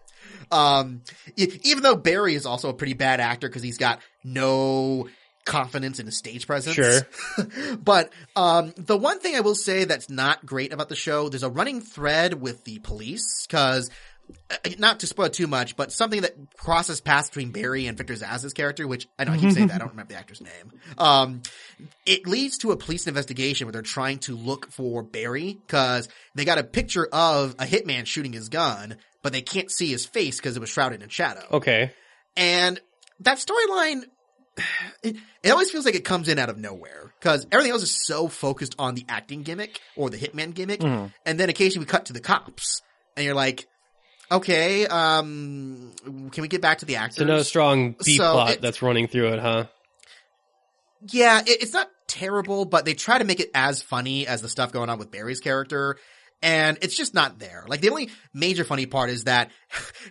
Sure. Even though Barry is also a pretty bad actor because he's got no confidence in his stage presence. Sure. But the one thing I will say that's not great about the show, there's a running thread with the police because, not to spoil too much, but something that crosses paths between Barry and Victor Zsasz' character, which I know I keep saying that, I don't remember the actor's name. It leads to a police investigation where they're trying to look for Barry because they got a picture of a hitman shooting his gun, but they can't see his face because it was shrouded in shadow. Okay. And that storyline, it always feels like it comes in out of nowhere because everything else is so focused on the acting gimmick or the hitman gimmick. And then occasionally we cut to the cops and you're like, okay, can we get back to the actors? So no strong B-plot that's running through it, huh? Yeah, it's not terrible, but they try to make it as funny as the stuff going on with Barry's character. And it's just not there. Like, the only major funny part is that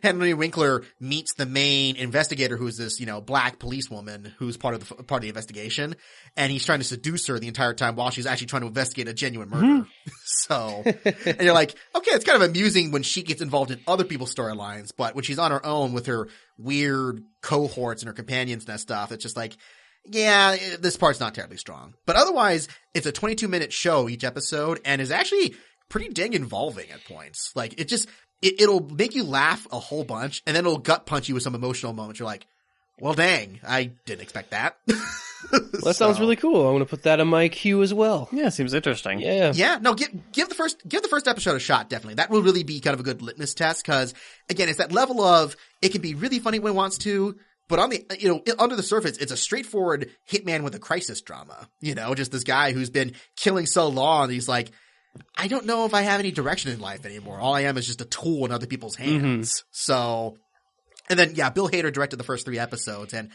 Henry Winkler meets the main investigator, who's this, black policewoman who's part of the investigation. And he's trying to seduce her the entire time while she's actually trying to investigate a genuine murder. So, and you're like, okay, it's kind of amusing when she gets involved in other people's storylines, but when she's on her own with her weird cohorts and her companions and that stuff, it's just like, yeah, this part's not terribly strong. But otherwise, it's a 22-minute show each episode and is actually pretty dang involving at points. Like, it'll make you laugh a whole bunch, and then it'll gut punch you with some emotional moments. You're like, well, dang, I didn't expect that. Well, that sounds really cool. I'm going to put that on my queue as well. Yeah, seems interesting. Yeah. Yeah, no, give the first episode a shot, definitely. That will really be kind of a good litmus test, because, again, it's that level of, it can be really funny when it wants to, but on the, under the surface, it's a straightforward hitman with a crisis drama. Just this guy who's been killing so long, he's like, I don't know if I have any direction in life anymore. All I am is just a tool in other people's hands. So, and then, yeah, Bill Hader directed the first 3 episodes, and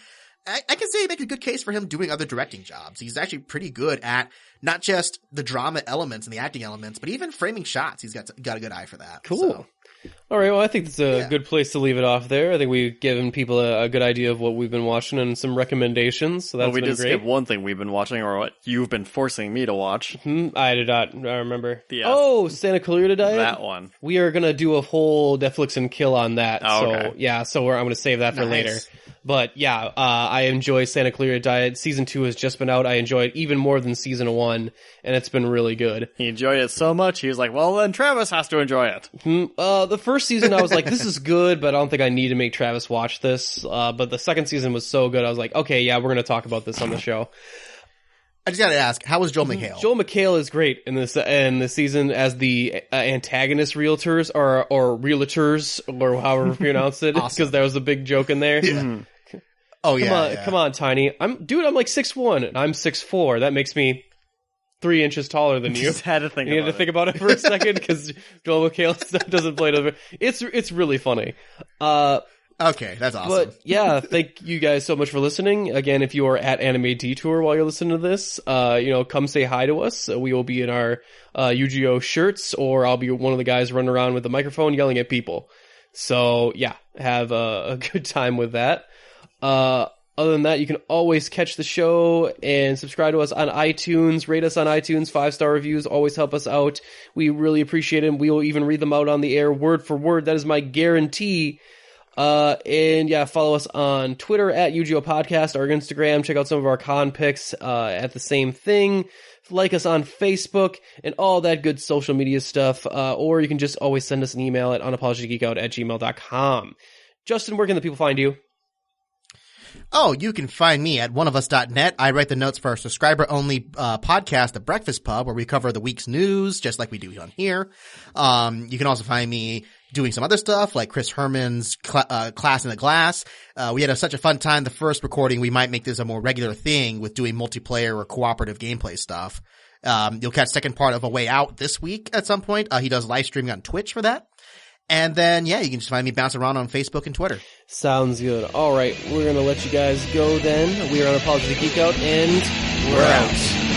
I can say make a good case for him doing other directing jobs. He's actually pretty good at not just the drama elements and the acting elements, but even framing shots. He's got a good eye for that. Cool. So. All right, well, I think it's a good place to leave it off there. I think we've given people a good idea of what we've been watching and some recommendations, so that's been great. We did skip one thing we've been watching, or what you've been forcing me to watch. I did not remember. Yes. Santa Clarita Diet? That one. We are going to do a whole Netflix and kill on that. Oh, so, okay. yeah, so I'm going to save that for later. But, yeah, I enjoy Santa Clarita Diet. Season 2 has just been out. I enjoy it even more than Season 1, and it's been really good. He enjoyed it so much, he was like, well, then Travis has to enjoy it. The first season, I was like, this is good, but I don't think I need to make Travis watch this. But the second season was so good, I was like, okay, yeah, we're going to talk about this on the show. I just gotta ask, how was Joel McHale? Joel McHale is great in this season as the antagonist realtors or realtors, or however you pronounce it, because there was a big joke in there. Yeah. Oh, Come on, Tiny. I'm like 6'1", and I'm 6'4". That makes me 3 inches taller than you. Just had to think. You had to think about it for a second, because Joel McHale doesn't play it. It's really funny. Okay, that's awesome. But yeah, thank you guys so much for listening. Again, if you are at Anime Detour while you're listening to this, come say hi to us. We will be in our UGO shirts, or I'll be one of the guys running around with the microphone yelling at people. So yeah, have a good time with that. Other than that, you can always catch the show and subscribe to us on iTunes. Rate us on iTunes. 5-star reviews always help us out. We really appreciate them. We will even read them out on the air word for word. That is my guarantee. And yeah, follow us on Twitter at UGO Podcast, our Instagram. Check out some of our con pics at the same thing. Like us on Facebook and all that good social media stuff. Or you can just always send us an email at unapologeticgeekout@gmail.com. Justin, where can the people find you? Oh, you can find me at oneofus.net. I write the notes for our subscriber-only podcast, The Breakfast Pub, where we cover the week's news, just like we do on here. You can also find me doing some other stuff, like Chris Herman's Class in the Glass. We had such a fun time the first recording, we might make this a more regular thing with doing multiplayer or cooperative gameplay stuff. You'll catch second part of A Way Out this week at some point. He does live streaming on Twitch for that. And then, yeah, you can just find me bouncing around on Facebook and Twitter. Sounds good. All right, we're going to let you guys go then. We are Unapologetic Geek Out, and we're out.